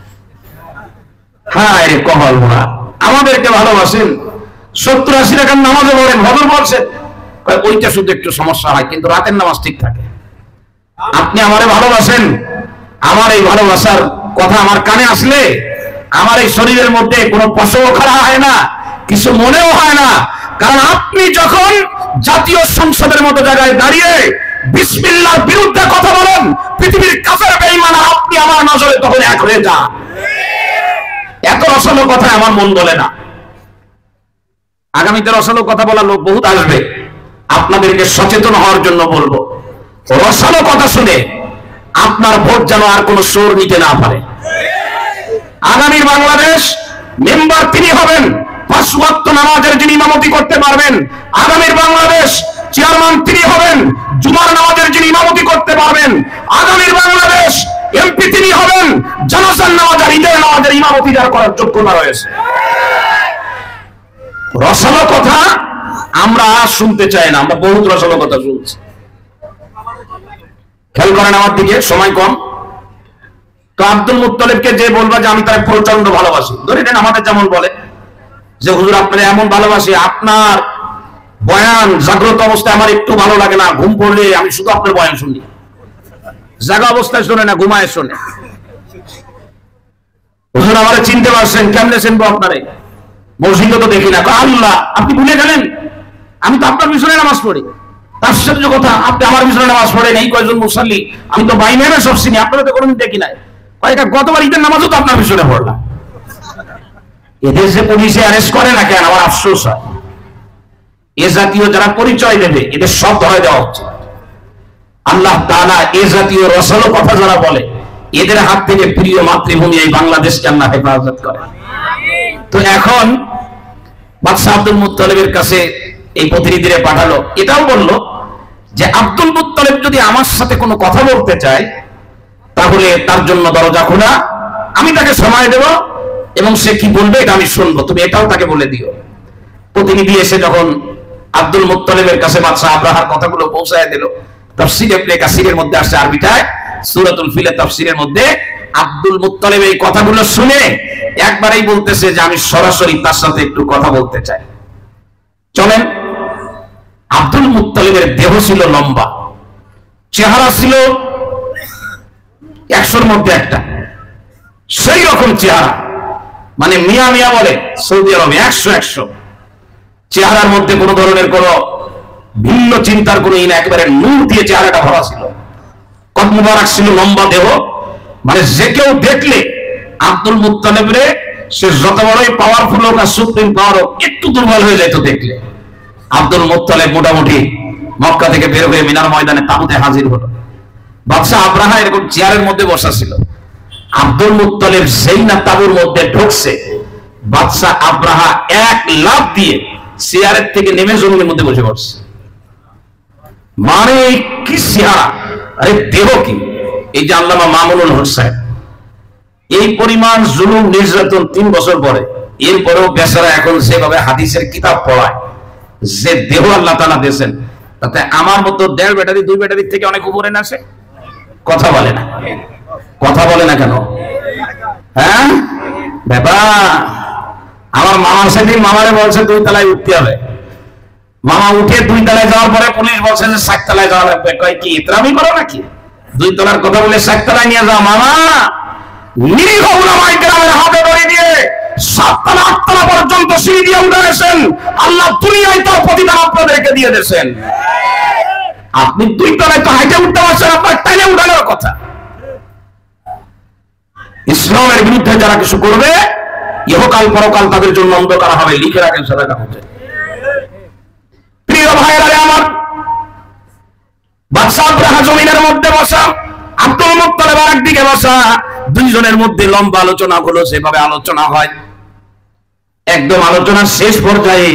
হ্যাঁ রে কহল মোরা, আমাদেরকে ভালোবাসেন, 70-80 রাকাত নামাজও পড়েন, ভদ্র বলছেন, ওইটা শুধু একটু সমস্যা হয়, কিন্তু রাতের নামাজ ঠিক থাকে। আপনি আমারে ভালোবাসেন, আমার এই ভালোবাসার কথা আমার কানে আসলে আমার এই শরীরের মধ্যে কোনো পশম খাড়া হয় না, কিছু মনেও হয় না। কারণ আপনি যখন জাতীয় সংসদের মতো জায়গায় দাঁড়িয়ে বিসমিল্লাহর বিরুদ্ধে কথা বলেন, পৃথিবীর কাফের বেঈমান আপনি আমার নজরে তখন এক হয়ে যান। এত রসালো কথা আমার মন বলে না। আগামীতে রসালো কথা বলা লোক বহুত আসবে, আপনাদেরকে সচেতন হওয়ার জন্য বলবো, রসালো কথা শুনে আপনার ভোট যেন আর কোন সুর নিতে না পারে। আগামীর বাংলাদেশ মেম্বার তিনি হবেন, 5 ওয়াক্ত নামাজের যিনি ইমামতি করতে পারবেন। আগামীর বাংলাদেশ চেয়ারম্যান তিনি হবেন, জুমার নামাজের যিনি ইমামতি করতে পারবেন। আগামীর বাংলাদেশ এমপি তিনি হবেন, জানাজার নামাজ আর ঈদের নামাজের ইমামতি যার করার যোগ্যতা রয়েছে। রসালো কথা আমরা শুনতে চাই না, আমরা বহুত রসালো কথা শুনছি। খেয়াল করেন আমার দিকে, সময় কম। তো আব্দুল মুত্তালিবকে যে বলবা যে আমি তাকে প্রচন্ড ভালোবাসি, ধরে নেন আমাদের যেমন বলে যে হুজুর আপনারা এমন ভালোবাসি, আপনার বয়ান জাগ্রত অবস্থায় আমার একটু ভালো লাগে না, ঘুম পড়লে আমি শুধু আপনার বয়ান শুনি, জাগা অবস্থায় শোনে না, ঘুমায় শোনে। হুজুর আমারে চিনতে পারছেন, কেমনে চিনবো আপনারে, মসজিদে তো দেখি না। আল্লাহ, আপনি ভুলে গেলেন আমি তো আপনার পিছনে নামাজ পড়ি। আশ্চর্য কথা, আপনি আমার পিছনে নামাজ পড়েন, এই কয়জন মুসাল্লি, আমি তো বাইরে সব চিনি, আপনারা তো কোনোদিন দেখি নাই। গতবার ঈদের নামাজও তো আপনার পিছনে পড়লাম। এদের যে পুলিশে অ্যারেস্ট করে না কেন, আমার আফসোস হয়। এ জাতীয় যারা পরিচয় দেবে এদের সব ধরে দেওয়া হচ্ছে। আল্লাহ তাআলা এ জাতীয় রসালো কথা যারা বলে এদের হাত থেকে প্রিয় মাতৃভূমি এই বাংলাদেশকে আল্লাহ হেফাজত করে। তো এখন বাদশাহ আব্দুল মুত্তালিবের কাছে এই প্রতিনিধিরে পাঠালো, এটাও বললো যে আব্দুল মুত্তালিব যদি আমার সাথে কোনো কথা বলতে চায় তাহলে তার জন্য দরজা খোলা, আমি তাকে সময় দেব এবং সে কি বলবে এটা আমি শুনবো, তুমি এটাও তাকে বলে দিও। প্রতিনিধি এসে যখন আব্দুল মুত্তালিবের কাছে বাদশা আব্রাহার কথাগুলো পৌঁছায় দিল, তাফসীরে ইবনে কাসিরের মধ্যে আসছে, আরবিটায় সূরাতুল ফিলের তাফসীরের মধ্যে আব্দুল মুত্তালিব এই কথাগুলো শুনে একবারেই বলতেছে যে আমি সরাসরি তার সাথে একটু কথা বলতে চাই। চলেন। আব্দুল মুত্তালিবের দেহ ছিল লম্বা, চেহারা ছিল 100-র মধ্যে একটা, সেই রকম চেহারা, মানে মিয়া মিয়া বলে সৌদি আরবে 100 চেহারার মধ্যে কোন ধরনের কোন ভিন্ন চিন্তার কোন একেবারে নূর দিয়ে চেহারাটা ভরা ছিল। কত মুবারক ছিল, লম্বা দেহ, মানে যে কেউ দেখলে আব্দুল মুত্তালিবরে, সে যত বড়ই পাওয়ারফুল হোক আর সুপ্রিম পাওয়ার হোক, একটু দুর্বল হয়ে যেত দেখলে। আব্দুল মুত্তালিব মোটামুটি মক্কা থেকে বের হয়ে মিনার ময়দানে তাঁবুতে হাজির হলো। বাদশা আব্রাহা এরকম চেয়ারের মধ্যে বসা ছিল। আব্দুল মুত্তালিব যেই না তাঁবুর মধ্যে ঢুকছে, বাদশা আব্রাহা এক লাফ দিয়ে চেয়ারের থেকে নেমে জমিনের মধ্যে বসে পড়ছে। মানে কি চেহারা, আরে দেহ কি! এই যে আল্লামা মামুনুল হক সাহেব, এই পরিমাণ জুলুম নির্যাতন 3 বছর পরে, এরপরেও বেচারা এখন যেভাবে হাদিসের কিতাব পড়ায়, যে দেহ আল্লাহ তাআলা দিয়েছেন, তাতে আমার মতো 1.5 ব্যাটারি 2 ব্যাটারির থেকে অনেক উপরে না। সে কথা বলে না, কথা বলে না কেন? হ্যাঁ বাবা, আমার মামার সাথে মামারে বলছে 2 তলায় উঠতে হবে। মামা উঠে 2 তলায় যাওয়ার পরে পুলিশ বলছে যে 7 তলায় যাওয়া লাগবে। কয় কি ইতরামি করো নাকি? 2 তলার কথা বলে 7 তলায় নিয়ে যাও। মামা নিরীহ উলামায়ে কেরামের হাতে ধরে দিয়ে 7 তলা 8 তলা পর্যন্ত সিঁড়ি দিয়ে উঠেছেন। আল্লাহ দুনিয়ায় তার প্রতিদান আপনাদেরকে দিয়ে দিয়েছেন। আপনি 2 তলায় তো হাইটে উঠতে পারছেন, আপনার টাইনে উঠানোর কথা। ইসলামের বিরুদ্ধে যারা কিছু করবে, ইহকাল পরকাল তাদের জন্য অন্ধকার হবে, লিখে রাখেন সাদা কাগজে। প্রিয় ভাইরা আমার, বাদশা আব্রাহা জমিনের মধ্যে বসা, আব্দুল মুত্তালিব আরেকদিকে বসা, দুইজনের মধ্যে লম্বা আলোচনা হলো। সেভাবে আলোচনা হয়, একদম আলোচনার শেষ পর্যায়ে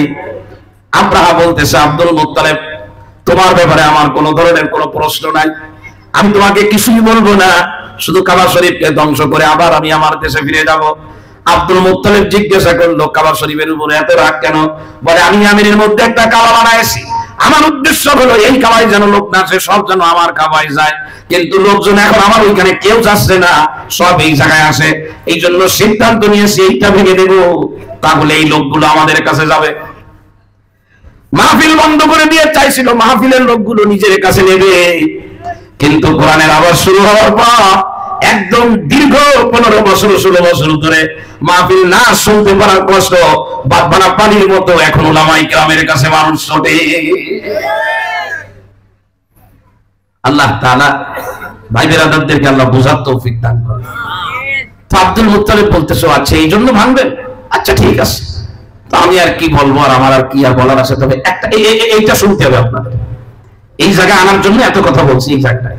আব্রাহা বলতেছে, আব্দুল মুত্তালিব, তোমার ব্যাপারে আমার কোন ধরনের কোনো প্রশ্ন নাই, আমি তোমাকে কিছুই বলবো না, শুধু কাবা শরীফকে ধ্বংস করে আবার আমি আমার দেশে ফিরে যাব। আব্দুল মুত্তালিব জিজ্ঞাসা করলো, কাবা শরীফের উপরে এত রাগ কেন? বলে, আমি আমিরের মধ্যে একটা কাবা বানাইছি, আমার উদ্দেশ্য হলো এই কাবায় যেন লোক না আসে, সব যেন আমার কাবায় যায়, কিন্তু লোকজন এখন আমার ওইখানে কেউ যাচ্ছে না, সব এই জায়গায় আসে। এই জন্য সিদ্ধান্ত নিয়েছি এইটা ভেঙে দেব, তাহলে এই লোকগুলো আমাদের কাছে যাবে। মাহফিল বন্ধ করে দিয়ে চাইছিল মাহফিলের লোকগুলো নিজের কাছে নেবে, কিন্তু কোরআনের আওয়াজ শুরু হওয়ার পর একদম দীর্ঘ 15 বছর 16 বছর ধরে মাহফিল না শুনতে পারার কষ্ট বাদবানা পানির মতো এখন উলামায়ে কেরামের কাছে মানুষ ছোটে। আল্লাহ তাআলা ভাই বেরাদারদেরকে আল্লাহ বুঝার তৌফিক দান করেন। তো আব্দুল মুত্তালিব বলতেছো, আচ্ছা এই জন্য ভাঙবেন? আচ্ছা ঠিক আছে, তো আমি আর কি বলবো, আর আমার আর কি আর বলার আছে, তবে একটা এইটা শুনতে হবে আপনাদের, এই জায়গায় আনার জন্য এত কথা বলছি এই জায়গায়।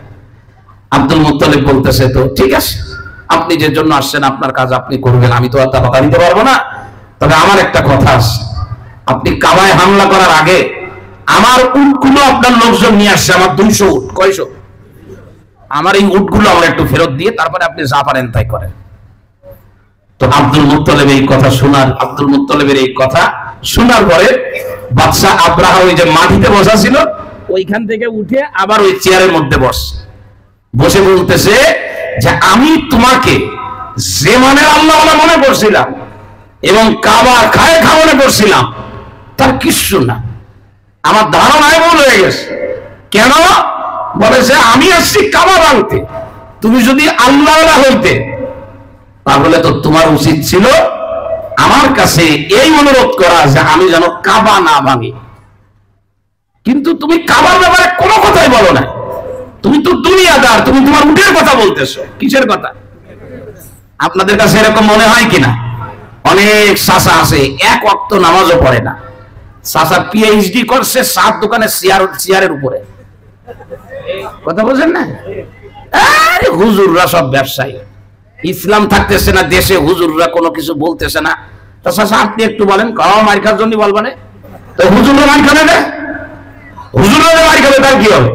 আব্দুল মুত্তালিব বলতেছে, তো ঠিক আছে, আপনি যে জন্য আসছেন আপনার কাজ আপনি করবেন, আমি তো আর তা কথা দিতে পারবো না, তবে আমার একটা কথা আছে, আপনি কাবায় হামলা করার আগে আমার উটগুলো আপনার লোকজন নিয়ে আসছে, আমার 200 উট। কয়শো? আমার এই উটগুলো আমরা একটু ফেরত দিয়ে তারপরে আপনি যা পারেন তাই করেন। তো আব্দুল মুত্তালিব এই কথা আব্দুল মুত্তালিবের এই কথা শোনার পরে বাদশা আব্রাহা ওই যে মাটিতে বসা ছিল ওইখান থেকে উঠে আবার ওই চেয়ারের মধ্যে বসে বলতেছে যে, আমি তোমাকে যে মানে আল্লাহ মনে করছিলাম এবং কাবা খায় মনে করছিলাম, তার কিছু না, আমার ধারণায় ভুল হয়ে গেছে। কেন? বলেছে, আমি আসছি কাবা ভাঙতে, তুমি যদি আল্লাহ হইতে তাহলে তো তোমার উচিত ছিল আমার কাছে এই অনুরোধ করা যে আমি যেন কাবা না ভাঙি, কিন্তু তুমি কাবার ব্যাপারে কোনো কথাই বলো না। তুমি তো দুনিয়াদার, তুমি তোমার উটের কথা বলতেছো। কিসের কথা? আপনাদের কাছে এরকম মনে হয় কিনা? অনেক চাচা আছে এক ওয়াক্ত নামাজও পড়ে না, চাচা পিএইচডি করছে 7 দোকানে চেয়ারের উপরে। কথা বলছেন না? আরে হুজুররা সব ব্যবসায়ী, ইসলাম থাকতেছে না দেশে, হুজুররা কোনো কিছু বলতেছে না। তো চাচা আপনি একটু বলেন, কাও মার খাওয়ার জন্য বলবেন, তো হুজুররা মার খাবে না, হুজুররা মার খাবে তার কি হবে?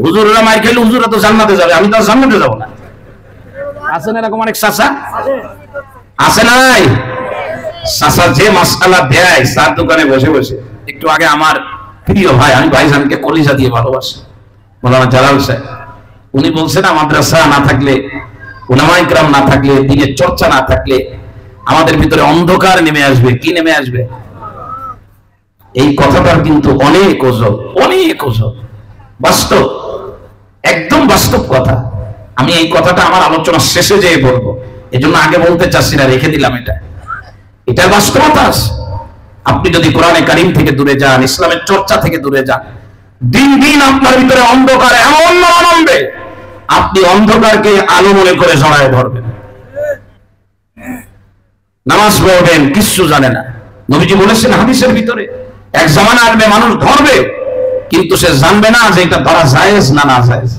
হুজুররা মার খেলে হুজুররা তো জান্নাতে যাবে, আমি তো জান্নাতে যাবো না। আছে না এরকম অনেক চাচা? আছে নাই? চাচা যে মাসআলা দেয় চার দোকানে বসে বসে, একটু আগে আমার প্রিয় ভাই, আমি ভাইজানকে কলিজা দিয়ে ভালোবাসি, মাওলানা জালাল সাহেব, উনি বলছেন মাদ্রাসা না থাকলে, উলামায়ে কেরাম না থাকলে, দ্বীনের চর্চা না থাকলে আমাদের ভিতরে অন্ধকার নেমে আসবে। কি নেমে আসবে? এই কথাটার কিন্তু অনেক ওজন, অনেক ওজন, বাস্তব, একদম বাস্তব কথা। আমি এই কথাটা আমার আলোচনা শেষে যেয়ে বলবো, এজন্য আগে বলতে চাচ্ছি না, রেখে দিলাম। এটা বাস্তবতা আছে। আপনি যদি কোরআনে কারীম থেকে দূরে যান, ইসলামের চর্চা থেকে দূরে যান, দিন দিন আপনার ভিতরে অন্ধকার এমন নামবে, আপনি অন্ধকারকে আলো মনে করে জড়ায় ধরবেন। নামাজ পড়বেন, কিচ্ছু জানে না। নবীজি বলেছেন হাদিসের ভিতরে, এক জামানা আসবে মানুষ ধরবে কিন্তু সে জানবে না যে এটা ধরা জায়েজ না না জায়েজ।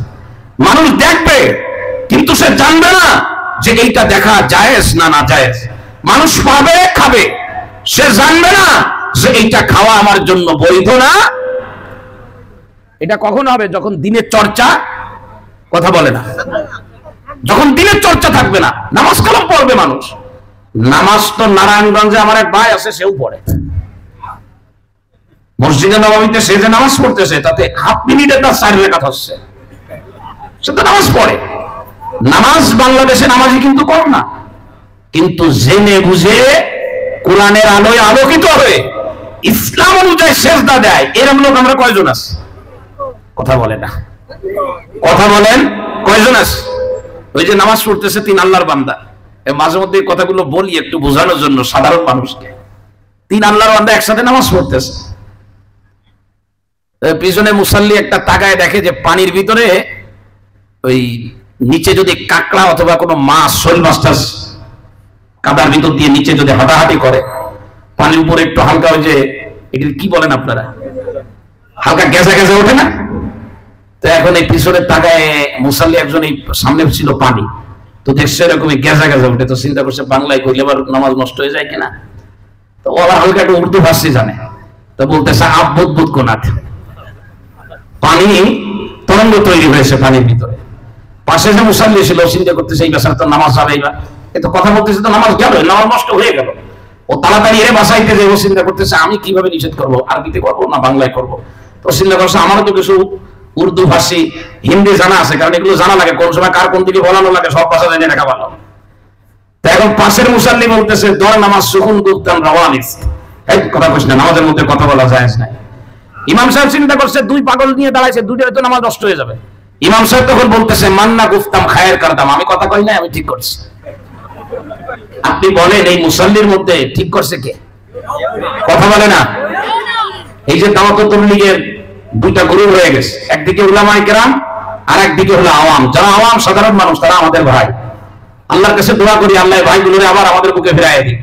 মানুষ দেখবে কিন্তু সে জানবে না যে এইটা দেখা জায়েজ না না জায়েজ। মানুষ পাবে, খাবে, সে জানবে না যে এইটা খাওয়া আমার জন্য বৈধ না। এটা কখন হবে? যখন দিনের চর্চা, কথা বলে না, যখন দিনের চর্চা থাকবে না। নামাজ কালাম পড়বে মানুষ। নামাজ তো নারায়ণগঞ্জে আমার এক ভাই আছে, সেও পড়ে। মসজিদে নববীতে সে যে নামাজ পড়তেছে তাতে হাফ মিনিটে তার 4 রাকাত হচ্ছে, সে তো নামাজ পড়ে। নামাজ বাংলাদেশে নামাজি কিন্তু কম না, কিন্তু জেনে বুঝে কোরআনের আলোয় আলোকিত হয়ে ইসলাম অনুযায়ী সেজদা দেয়, এরকম লোক আমরা কয়জন আছি? কথা বলে না, কথা বলেন, কয়জন আছে? ওই যে নামাজ পড়তেছে 3 আল্লাহর বান্দা, মাঝে মধ্যে এই কথাগুলো বলি একটু বোঝানোর জন্য সাধারণ মানুষকে। 3 আল্লাহর বান্দা একসাথে নামাজ পড়তেছে, পিছনে মুসাল্লি একটা তাকায় দেখে যে পানির ভিতরে ওই নিচে যদি কাঁকড়া অথবা কোনো মাছ, শোল মাছটা কাদার ভিতর দিয়ে নিচে যদি হাঁটাহাঁটি করে, পানির উপরে একটু হালকা, ওই যে এগুলি কি বলেন আপনারা, হালকা গেজা গেজা ওঠে না? তো এখন এই পিছনের তাকায় মুসাল্লি একজন, এই সামনে ছিল পানি, তো দেখছে এরকমই গেজা গেজা উঠে, তো চিন্তা করছে বাংলায় কইলে আবার নামাজ নষ্ট হয়ে যায় কিনা। তো ওরা হালকা একটু উর্দু ভাষী জানে, তো বলতেছে আব্বুদ বুদ কোনাথ, পানি তরঙ্গ তৈরি হয়েছে পানির ভিতরে। পাশে যে মুসাল্লি ছিল চিন্তা করতেছে এই বেচারা তো নামাজ যাবে, এত কথা বলতেছে তো নামাজ গেল, নামাজ নষ্ট হয়ে গেল। ও তাড়াতাড়ি এর বাসাইতে যে ও চিন্তা করতেছে আমি কিভাবে নিষেধ করবো, আরবিতে করবো না বাংলায় করবো। তো চিন্তা করছে আমারও তো কিছু উর্দু ভাষী, হিন্দি জানা আছে, কারণ এগুলো জানা লাগে, কোন সময় কার কোন দিকে বলানো লাগে সব ভাষা জেনে রাখা ভালো। তো এখন পাশের মুসাল্লি বলতেছে দর নামাজ সুকুন গুপ্তান রাওয়ানিস, এই কথা কইছ না, নামাজের মধ্যে কথা বলা যায় না। ইমাম সাহেব চিন্তা করছে 2 পাগল নিয়ে দাঁড়াইছে, 2টাই তো নামাজ নষ্ট হয়ে যাবে। ইমাম সাহেব তখন বলতেছে মান্না গুফতাম খায়ের করতাম, আমি কথা কই না, আমি ঠিক করছি। আপনি বলেন এই মুসাল্লির মধ্যে ঠিক করছে কে? কথা বলে না। এই যে দাওয়াতুল লীগের 2টা গ্রুপ হয়ে গেছে, একদিকে উলামায়ে কেরাম আর একদিকে হলো আওয়াম। যারা আওয়াম সাধারণ মানুষ তারা আমাদের ভাই, আল্লাহর কাছে দোয়া করি আল্লাহ ভাইগুলোরে আবার আমাদের বুকে ফিরাইয়া দিন।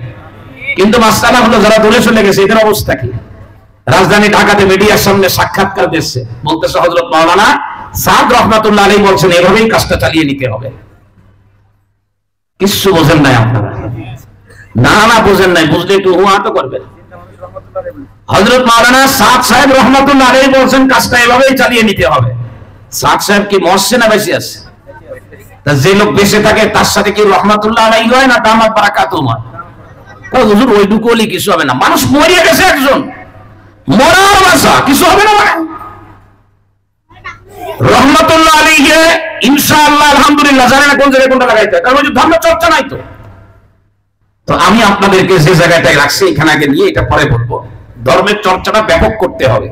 কিন্তু মাসআলা হলো যারা দূরে চলে গেছে এদের অবস্থা কি? রাজধানী ঢাকাতে মিডিয়ার সামনে সাক্ষাৎকার দিচ্ছে, বলতেছে হযরত মাওলানা সাদ রাহমাতুল্লাহ আলাইহি বলছেন এভাবেই কাজটা চালিয়ে নিতে হবে। কিছু বোঝেন নাই আপনারা? না না বোঝেন নাই, বুঝলে একটু হুয়া তো করবেন। হযরত মাওলানা সাদ সাহেব রাহমাতুল্লাহ আলাইহি বলছেন কাজটা এভাবেই চালিয়ে নিতে হবে। সাদ সাহেব কি মরছে না বেঁচে আছে? তা যে লোক বেঁচে থাকে তার সাথে কি রাহমাতুল্লাহ আলাইহি হয় না দামাত বারাকাতুহু হয়? হুজুর ওইটুকু বলি কিছু হবে না, মানুষ মরিয়া গেছে, একজন মরার বাসা, কিছু হবে না। রহমাতুল্লাহ আলাইহি ইনশাআল্লাহ আলহামদুলিল্লাহ, জানেন না কোন জায়গায় কোনটা লাগাইতে, কারণ ওই যে ধর্ম চর্চা নাই তো। তো আমি আপনাদেরকে যে জায়গাটায় রাখছি এখানে আগে নিয়ে এটা পরে বলবো। ধর্মের চর্চাটা ব্যাপক করতে হবে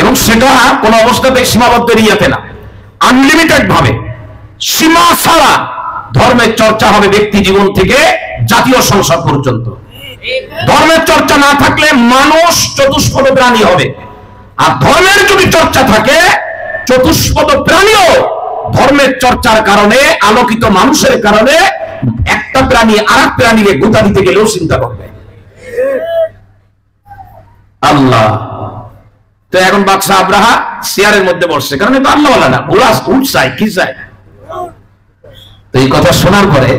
এবং সেটা কোন অবস্থাতেই সীমাবদ্ধ এরিয়াতে না, আনলিমিটেড ভাবে, সীমা ছাড়া ধর্মের চর্চা হবে ব্যক্তি জীবন থেকে জাতীয় সংসদ পর্যন্ত। ধর্মের চর্চা না থাকলে মানুষ চতুষ্পদ প্রাণী হবে, আর ধর্মের যদি চর্চা থাকে চতুষ্পদ প্রাণীও ধর্মের চর্চার কারণে, আলোকিত মানুষের কারণে একটা প্রাণী আরেক প্রাণীকে গোতা দিতে গেলেও চিন্তা করবে। আল্লাহ তো এখন বাদশা আব্রাহা চেয়ারের মধ্যে বসছে, কারণ এটা আল্লাহ ওয়ালা না, ঘোড়া উঠ চাই কি চাই। তো এই কথা শোনার পরে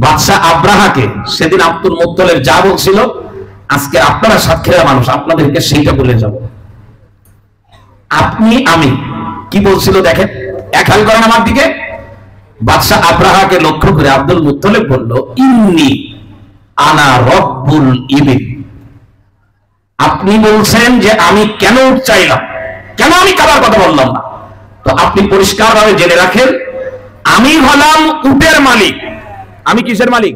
বাদশা আব্রাহাকে সেদিন আব্দুল মুত্তালিব যা বলছিল, আজকে আপনারা সাতক্ষীরা মানুষ, আপনাদেরকে সেইটা বলে যাব। আপনি আমি কি বলছিল দেখেন, এক হাল করেন আমার দিকে। বাদশা আব্রাহাকে লক্ষ্য করে আব্দুল মুত্তালিব বলল ইন্নী আনা রব্বুল ইবিল। আপনি বলছেন যে আমি কেন উট চাইলাম, কেন আমি কাবার কথা বললাম না? তো আপনি পরিষ্কারভাবে জেনে রাখেন, আমি হলাম উটের মালিক। আমি কিসের মালিক?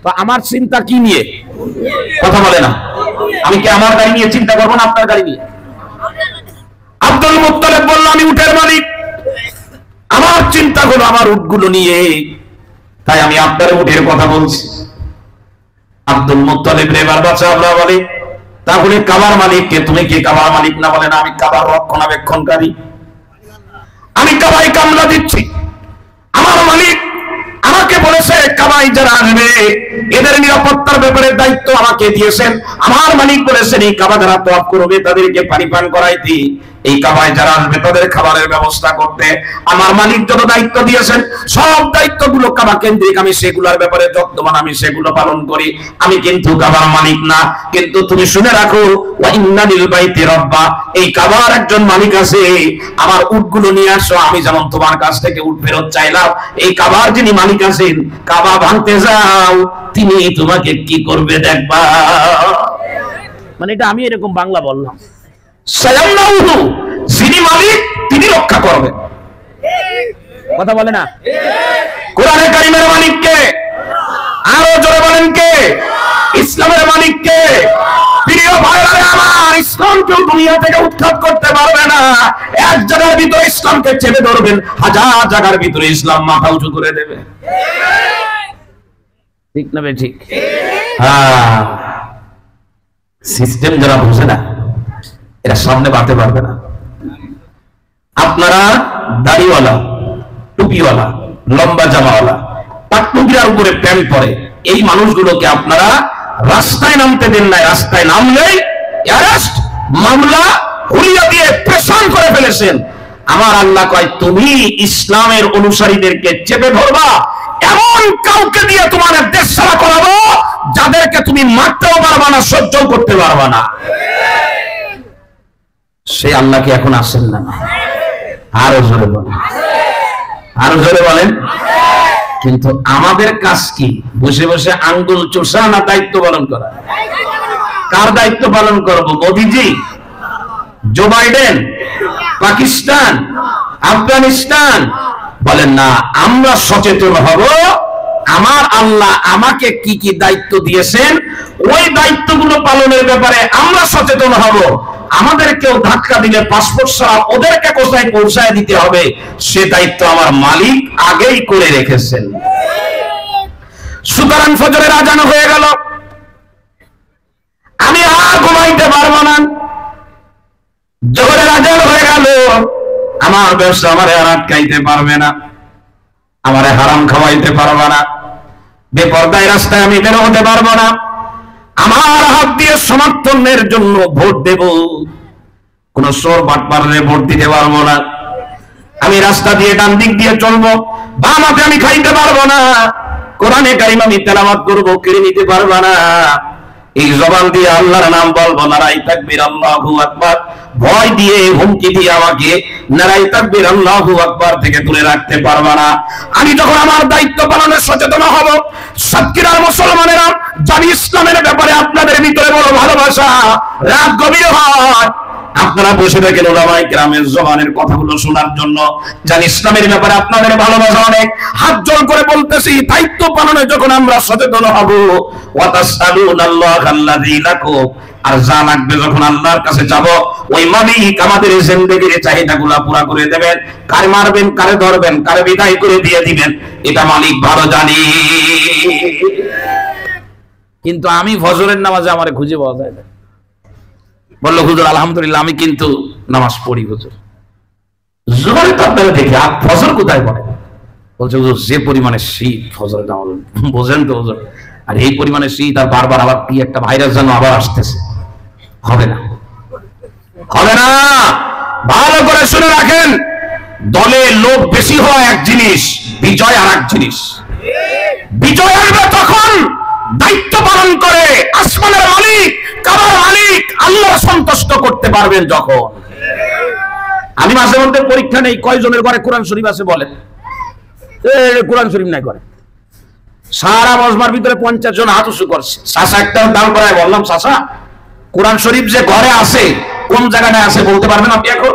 তো আমার চিন্তা কি নিয়ে? কথা বলে না। আমি কি আমার গাড়ি নিয়ে চিন্তা করবো না আপনার গাড়ি নিয়ে? আব্দুল মুত্তালিব বলল আমি উটের মালিক, আমার চিন্তা হলো আমার উটগুলো নিয়ে, তাই আমি আপনার উটের কথা বলছি। আব্দুল মুত্তালিব এবার বাচ্চা আমরা বলে, তাহলে কাবার মালিক কে? তুমি কি কাবার মালিক না? বলে না, আমি কাবার রক্ষণাবেক্ষণকারী, আমি কাবায় কামলা দিচ্ছি। আমার মালিক আমাকে বলেছে কাবায় যারা আসবে এদের নিরাপত্তার ব্যাপারে দায়িত্ব আমাকে দিয়েছেন। আমার মালিক বলেছেন এই কাবা যারা তওয়াফ করবে তাদেরকে পানি পান করাইতে, এই কাবায় যারা আসবে তাদের খাবারের ব্যবস্থা করতে আমার মালিক যত দায়িত্ব দিয়েছেন সব দায়িত্বগুলো কাবা কেন্দ্রিক, আমি সেগুলোর ব্যাপারে যত্নবান, আমি সেগুলো পালন করি। আমি কিন্তু কাবার মালিক না। কিন্তু তুমি শুনে রাখো, ওয়া ইন্না লিল বাইতি রাব্বা, এই কাবার একজন মালিক আছে। আমার উটগুলো নিয়ে আসো, আমি যেমন তোমার কাছ থেকে উট ফেরত চাইলাম, এই কাবার যিনি মালিক আছেন, কাবা ভাঙতে যাও, তিনি তোমাকে কি করবে দেখবা। মানে এটা আমি এরকম বাংলা বললাম। সায়ামনাউহু, যিনি মালিক তিনি রক্ষা করবেন। কথা বলে না? কোরআনে কারিমের মালিক কে? আরো জোরে বলেন কে? ইসলামের মালিক কে? প্রিয় ভাইরা আমার, ইসলামকে দুনিয়া থেকে উৎখাত করতে পারবে না। এক জায়গার ভিতরে ইসলামকে চেপে ধরবেন, হাজার জায়গার ভিতরে ইসলাম মাথা উঁচু করে দেবে। ঠিক না বে? ঠিক। হ্যাঁ, সিস্টেম যারা বুঝে না এরা সামনে বাড়তে পারবে না। আপনারা দাড়িওয়ালা, টুপিওয়ালা, লম্বা জামাওয়ালা, পাট্টুকিরার উপরে প্যান্ট পরে এই মানুষগুলোকে আপনারা রাস্তায় নামতে দেন নাই। রাস্তায় নামলেই অ্যারেস্ট, মামলা, হুলিয়া দিয়ে প্রেশান করে ফেলেছেন। আমার আল্লাহ কয় তুমি ইসলামের অনুসারীদেরকে চেপে ধরবা, এমন কাউকে দিয়ে তোমার দেশ ছাড়া করাবো যাদেরকে তুমি মারতেও পারবা না, সহ্য করতে পারবা না। সে আল্লাহকে এখন আসেন না? আরো জোরে বলেন, আরো জোরে বলেন। কিন্তু আমাদের কাজ কি? বসে বসে আঙ্গুল চোষা না দায়িত্ব পালন করা? কার দায়িত্ব পালন করবো? মোদিজি, জো বাইডেন, পাকিস্তান, আফগানিস্তান? বলেন না, আমরা সচেতন হব। আমার আল্লাহ আমাকে কি কি দায়িত্ব দিয়েছেন ওই দায়িত্বগুলো পালনের ব্যাপারে আমরা সচেতন হব। আমাদেরকেও ধাক্কা দিলে পাসপোর্ট ছাড়া ওদেরকে কোথায় পৌঁছায় দিতে হবে সে দায়িত্ব আমার মালিক আগেই করে রেখেছেন। সুতরাং ফজরের আজান হয়ে গেল, আমি আর ঘুমাইতে পারবো না। জোহরের আজান হয়ে গেল, আমার ব্যবসা আমারে আর আটকাইতে পারবে না, আমারে হারাম খাওয়াইতে পারবে না, বেপরদায় রাস্তায় আমি বের হতে পারবো না। আমার হাত দিয়ে সমর্থনের জন্য ভোট দেব, কোন চোর বাটপারে ভোট দিতে পারবো না। আমি রাস্তা দিয়ে ডান দিক দিয়ে চলবো, বাম হাতে আমি খাইতে পারবো না। কোরআনে কারিম আমি তেলাওয়াত করবো, কেড়ে নিতে পারবো না। এই জবান দিয়ে আল্লাহর নাম বলবো, নারাই তাকবীর আল্লাহু আকবার। ভয় দিয়ে হুমকি দিয়ে আমাকে নারাই তাকবীর আল্লাহু আকবার থেকে তুলে রাখতে পারবা না। আমি যখন আমার দায়িত্ব পালনে সচেতন হব, সাতক্ষীরার মুসলমানেরা জানি ইসলামের ব্যাপারে আপনাদের ভিতরে বড় ভালোবাসা, রাত গভীর হয়, আপনারা বসে থাকেন ওলামায়ে কেরামের জবানের কথাগুলো শোনার জন্য। জানি ইসলামের ব্যাপারে আপনাদের ভালোবাসা অনেক। হাত জোর করে বলতেছি, দায়িত্ব পালনে যখন আমরা সচেতন হব, ওয়া তাসআলুনাল্লাহাল্লাযী লাকুম, আর যা লাগবে যখন আল্লাহর কাছে যাব, ওই মালিক আমাদের জিন্দেগির চাহিদাগুলো পুরো করে দেবেন। কারে মারবেন, কারে ধরবেন, কারে বিদায় করে দিয়ে দিবেন, এটা মালিক ভালো জানি। কিন্তু আমি ফজরের নামাজে আমারে খুঁজে পাওয়া যায় না। বললো হুজুর আলহামদুলিল্লাহ আমি কিন্তু নামাজ পড়ি হুজুর। জোহরে তো আপনারা দেখি, আর ফজর কোথায় পড়ে? বলছে হুজুর যে পরিমাণে শীত, ফজরের নামাজ বোঝেন তো হুজুর, আর এই পরিমাণে শীত, আর বারবার আবার কি একটা ভাইরাস যেন আবার আসতেছে। হবে না, হবে না। ভালো করে শুনে রাখেন, দলে লোক বেশি হয় এক জিনিস, বিজয় আর এক জিনিস। বিজয় আসবে তখন দায়িত্ব পালন করে আসমানের মালিক, কাবার মালিক আল্লাহ সন্তুষ্ট করতে পারবেন যখন। আমি মাঝে মধ্যে পরীক্ষা নেই কয়জনের ঘরে কোরআন শরীফ আছে বলেন? কোরআন শরীফ নাই করে সারা মজমার ভিতরে 50 জন হাত উঁচু করছে। চাচা একটা দাম করায় বললাম, চাচা কোরআন শরীফ যে ঘরে আছে কোন জায়গাটায় আছে বলতে পারবেন আপনি এখন?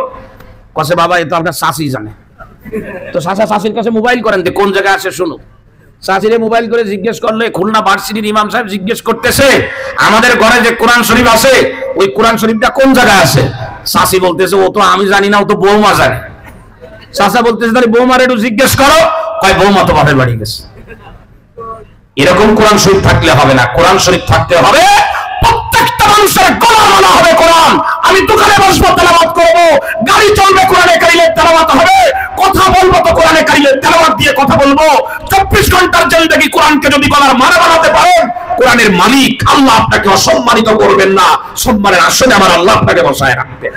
কসে বাবা এ তো আপনার চাচি জানে। তো চাচা চাচির কাছে মোবাইল করেন যে কোন জায়গায় আছে শুনুক। চাচিরে মোবাইল করে জিজ্ঞেস করলে খুলনা ভার্সিটির ইমাম সাহেব জিজ্ঞেস করতেছে আমাদের ঘরে যে কোরআন শরীফ আছে ওই কোরআন শরীফটা কোন জায়গায় আছে? চাচি বলতেছে ও তো আমি জানি না, ও তো বৌমা জানে। চাচা বলতেছে তাহলে বৌমার একটু জিজ্ঞেস করো। কয় বৌমা তো বাপের বাড়ি গেছে। এরকম কোরআন শরীফ থাকলে হবে না, কোরআন শরীফ থাকতে হবে প্রত্যেকটা মানুষের গলা মানা হবে কোরআন। আমি দোকানে বসবো তেলাওয়াত করবো, গাড়ি চলবে কোরআনে কারিমের তেলাওয়াত হবে, কথা বলবো তো কোরআনে কারিমের তেলাওয়াত দিয়ে কথা বলবো। 24 ঘন্টার জিন্দেগি কোরআনকে যদি গলার মালা বানাতে পারেন, কোরআনের মালিক আল্লাহ আপনাকে অসম্মানিত করবেন না, সম্মানের আসনে আমার আল্লাহ আপনাকে বসায় রাখবেন।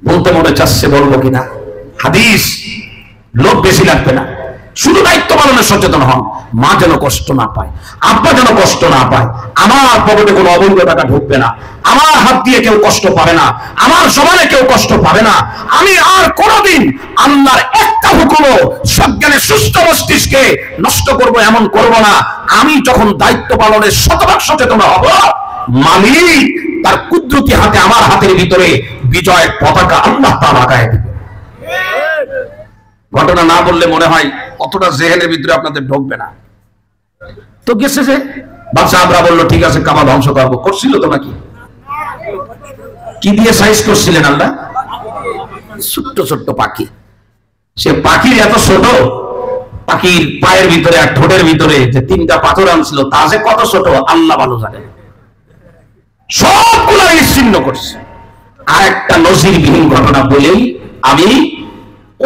বলতে মনে চাচ্ছে বলবো কিনা? হাদিস, লোক বেশি লাগবে না, শুধু দায়িত্ব পালনে সচেতন হন। মা যেন কষ্ট না পায়, আব্বা যেন কষ্ট না পায়, আমার পকেটে কোনো অবৈধ টাকা ঢুকবে না, আমার হাত দিয়ে কেউ কষ্ট পাবে না, আমার সমানে কেউ কষ্ট পাবে না। আমি আর কোনোদিন আল্লাহর একটা হুকুমও সজ্ঞানে সুস্থ মস্তিষ্কে নষ্ট করব এমন করব না। আমি যখন দায়িত্ব পালনে শতভাগ সচেতন হব, মালিক তার কুদরতি হাতে আমার হাতের ভিতরে বিজয়ের পতাকা আল্লাহ তাআলা লাগায় দিবে। ঘটনা না বললে মনে হয় অতটা জেহেনের ভিতরে আপনাদের ঢুকবে না। তো গেছে যে বাচ্চা আমরা বললো ঠিক আছে কাবা ধ্বংস করবো, করছিল তো নাকি? কি দিয়ে সাইজ করছিলেন আল্লাহ? ছোট্ট ছোট্ট পাখি। সে পাখির এত ছোট, পাখির পায়ের ভিতরে আর ঠোঁটের ভিতরে যে 3টা পাথর আনছিল তা যে কত ছোট আল্লাহ ভালো জানে। সবগুলো নিশ্চিহ্ন করছে। আর একটা নজিরবিহীন ঘটনা বলেই আমি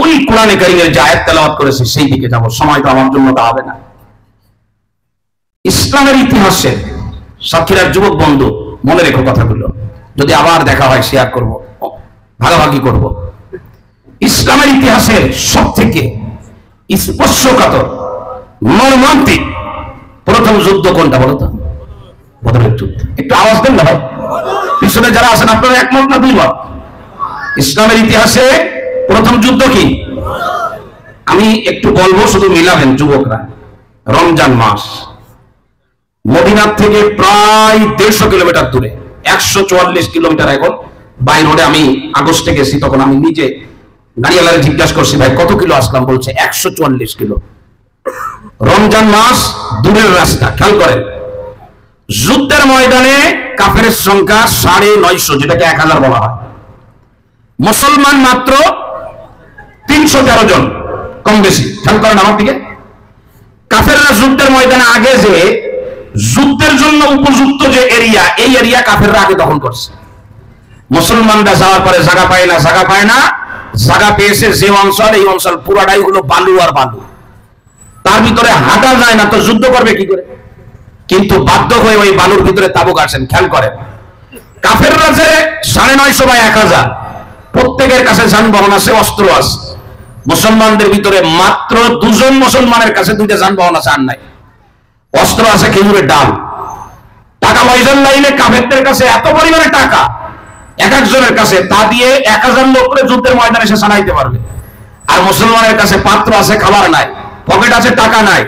ওই কোরআনে কারিমের যে আয়াত তেলাওয়াত করেছে সেই দিকে যাব। সময় তো আমার জন্য তা হবে না। ইসলামের ইতিহাসে সাক্ষীরা যুবক বন্ধু মনে রেখো কথাগুলো, যদি আবার দেখা হয় শেয়ার করব, ভাগাভাগি করব। ইসলামের ইতিহাসের সব থেকে স্পর্শকাতর মর্মান্তিক প্রথম যুদ্ধ কোনটা বলো তো? বদরের যুদ্ধ। একটু আওয়াজ দেন না ভাই, পিছনে যারা আছেন আপনারা একমত না দুই মত? ইসলামের ইতিহাসে প্রথম যুদ্ধ কি? আমি একটু বলবো, শুধু মিলাবেন যুবকরা। রমজান মাস, মদিনার থেকে প্রায় 150 কিলোমিটার দূরে, 144 কিলোমিটার। এখন বাই রোডে আমি আগস্টে গেছি, তখন আমি নিজে গাড়িওয়ালারে জিজ্ঞাসা করছি ভাই কত কিলো আসলাম, বলছে 144 কিলো। রমজান মাস, দূরের রাস্তা। খেয়াল করেন, যুদ্ধের ময়দানে কাফেরের সংখ্যা 950, যেটাকে 1000 বলা হয়। মুসলমান মাত্র 313 জন, কম বেশি। খেয়াল করেন আমার দিকে। কাফেররা যুদ্ধের ময়দানে আগে যে যুদ্ধের জন্য উপযুক্ত যে এরিয়া, এই এরিয়া কাফেররা আগে দখল করছে। মুসলমানরা যাওয়ার পরে জায়গা পায় না, জায়গা পায় না, জায়গা পেয়েছে যে অঞ্চল, এই অঞ্চল পুরাটাই হলো বালু আর বালু। তার ভিতরে হাঁটা যায় না, তো যুদ্ধ করবে কি করে? কিন্তু বাধ্য হয়ে ওই বালুর ভিতরে তাবু গাড়ছেন। খেয়াল করেন, কাফেররা যে 950 বা 1000, প্রত্যেকের কাছে যানবাহন আছে, অস্ত্র আছে। মুসলমানদের ভিতরে মাত্র 2 জন মুসলমানের কাছে 2টা যানবাহন আছে, আর নাই। অস্ত্র আছে খেজুরের ডাল। টাকা পয়সার লাইনে কাফেরদের কাছে এত পরিমাণে টাকা, এক একজনের কাছে তা দিয়ে 1000 লোক করে যুদ্ধের ময়দানে সে চালাইতে পারবে। আর মুসলমানের কাছে পাত্র আছে, খাবার নাই, পকেট আছে, টাকা নাই,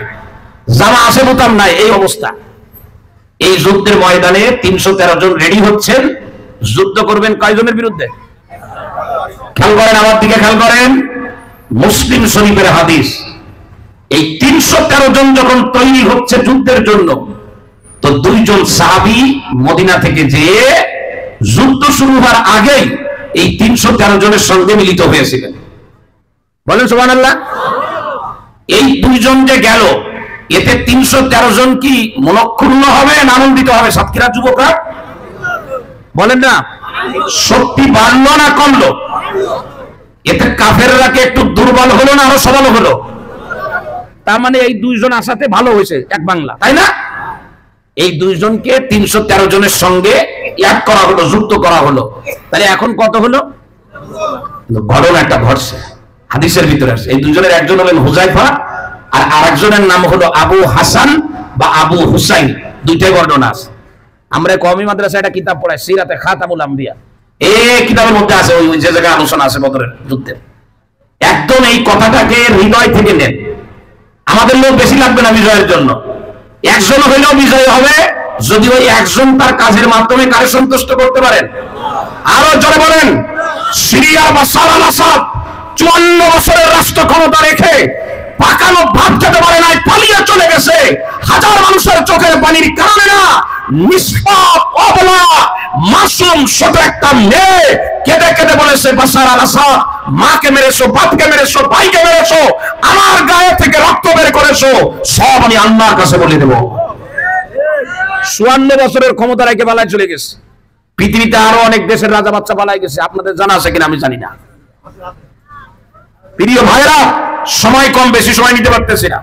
জামা আছে, বোতাম নাই, এই অবস্থা। এই যুদ্ধের ময়দানে 313 জন রেডি হচ্ছেন, যুদ্ধ করবেন কয়জনের বিরুদ্ধে? খেয়াল করেন আমার দিকে, খেয়াল করেন। মুসলিম শরীফের হাদিস, এই 313 জন যখন তৈরি হচ্ছে যুদ্ধের জন্য, তো 2 জন সাহাবী মদিনা থেকে যেয়ে যুদ্ধ শুরু হওয়ার আগেই এই 313 জনের সঙ্গে মিলিত হয়েছিলেন। বলেন সুবহানাল্লাহ। এই 2 জন যে গেল, এতে 313 জন কি মনক্ষুণ্ণ হবে না আনন্দিত হবে? সাতক্ষীরা যুবকরা বলেন না, শক্তি বাড়লো না কমলো? এতে কাফেররা কি একটু দুর্বল হলো না আরো সবল হলো? তার মানে এই 2 জন আসাতে ভালো হয়েছে এক বাংলা, তাই না? এই 2 জনকে 313 জনের সঙ্গে এক করা হলো, যুক্ত করা হলো। তাহলে এখন কত হলো? ঘটনা একটা ঘটছে, হাদিসের ভিতরে আছে। এই 2 জনের একজন হলেন হুজাইফা, আর আরেকজনের নাম হলো আবু হাসান বা আবু হুসাইন। 2টাই বর্ণনা আছে। আমরা কওমি মাদ্রাসায় একটা কিতাব পড়াই, সিরাতে খাতামুল আম্বিয়া। এই কিতাবের মধ্যে আছে, ওই যে জায়গায় আলোচনা আছে বদরের যুদ্ধের। একদম এই কথাটাকে হৃদয় থেকে নেন। আমাদের লোক বেশি লাগবে না বিজয়ের জন্য, একজন হইলেও বিজয় হবে যদি ওই একজন তার কাজের মাধ্যমে কারে সন্তুষ্ট করতে পারেন। আরো জোরে বলেন। সিরিয়ার বাশার আল আসাদ 54 বছরের রাষ্ট্র ক্ষমতা রেখে পাকানো ভাত খেতে পারে নাই, পালিয়ে চলে গেছে। হাজার মানুষের চোখের পানির কারণে না, নিষ্পাপ অবলা মাসুম ছোট একটা মেয়ে কেঁদে কেঁদে বলেছে, বাশার আল আসাদ, মাকে মেরেছো, বাপকে মেরেছো, ভাইকে মেরেছো, আমার গায়ে থেকে রক্ত বের করেছো, সব আমি আল্লাহর কাছে বলে দেবো। 54 বছরের ক্ষমতা রেখে পালায় চলে গেছে। পৃথিবীতে আরো অনেক দেশের রাজা বাচ্চা পালায় গেছে, আপনাদের জানা আছে কিনা আমি জানি না। প্রিয় ভাইরা, সময় কম, বেশি সময় নিতে পারতেছি না।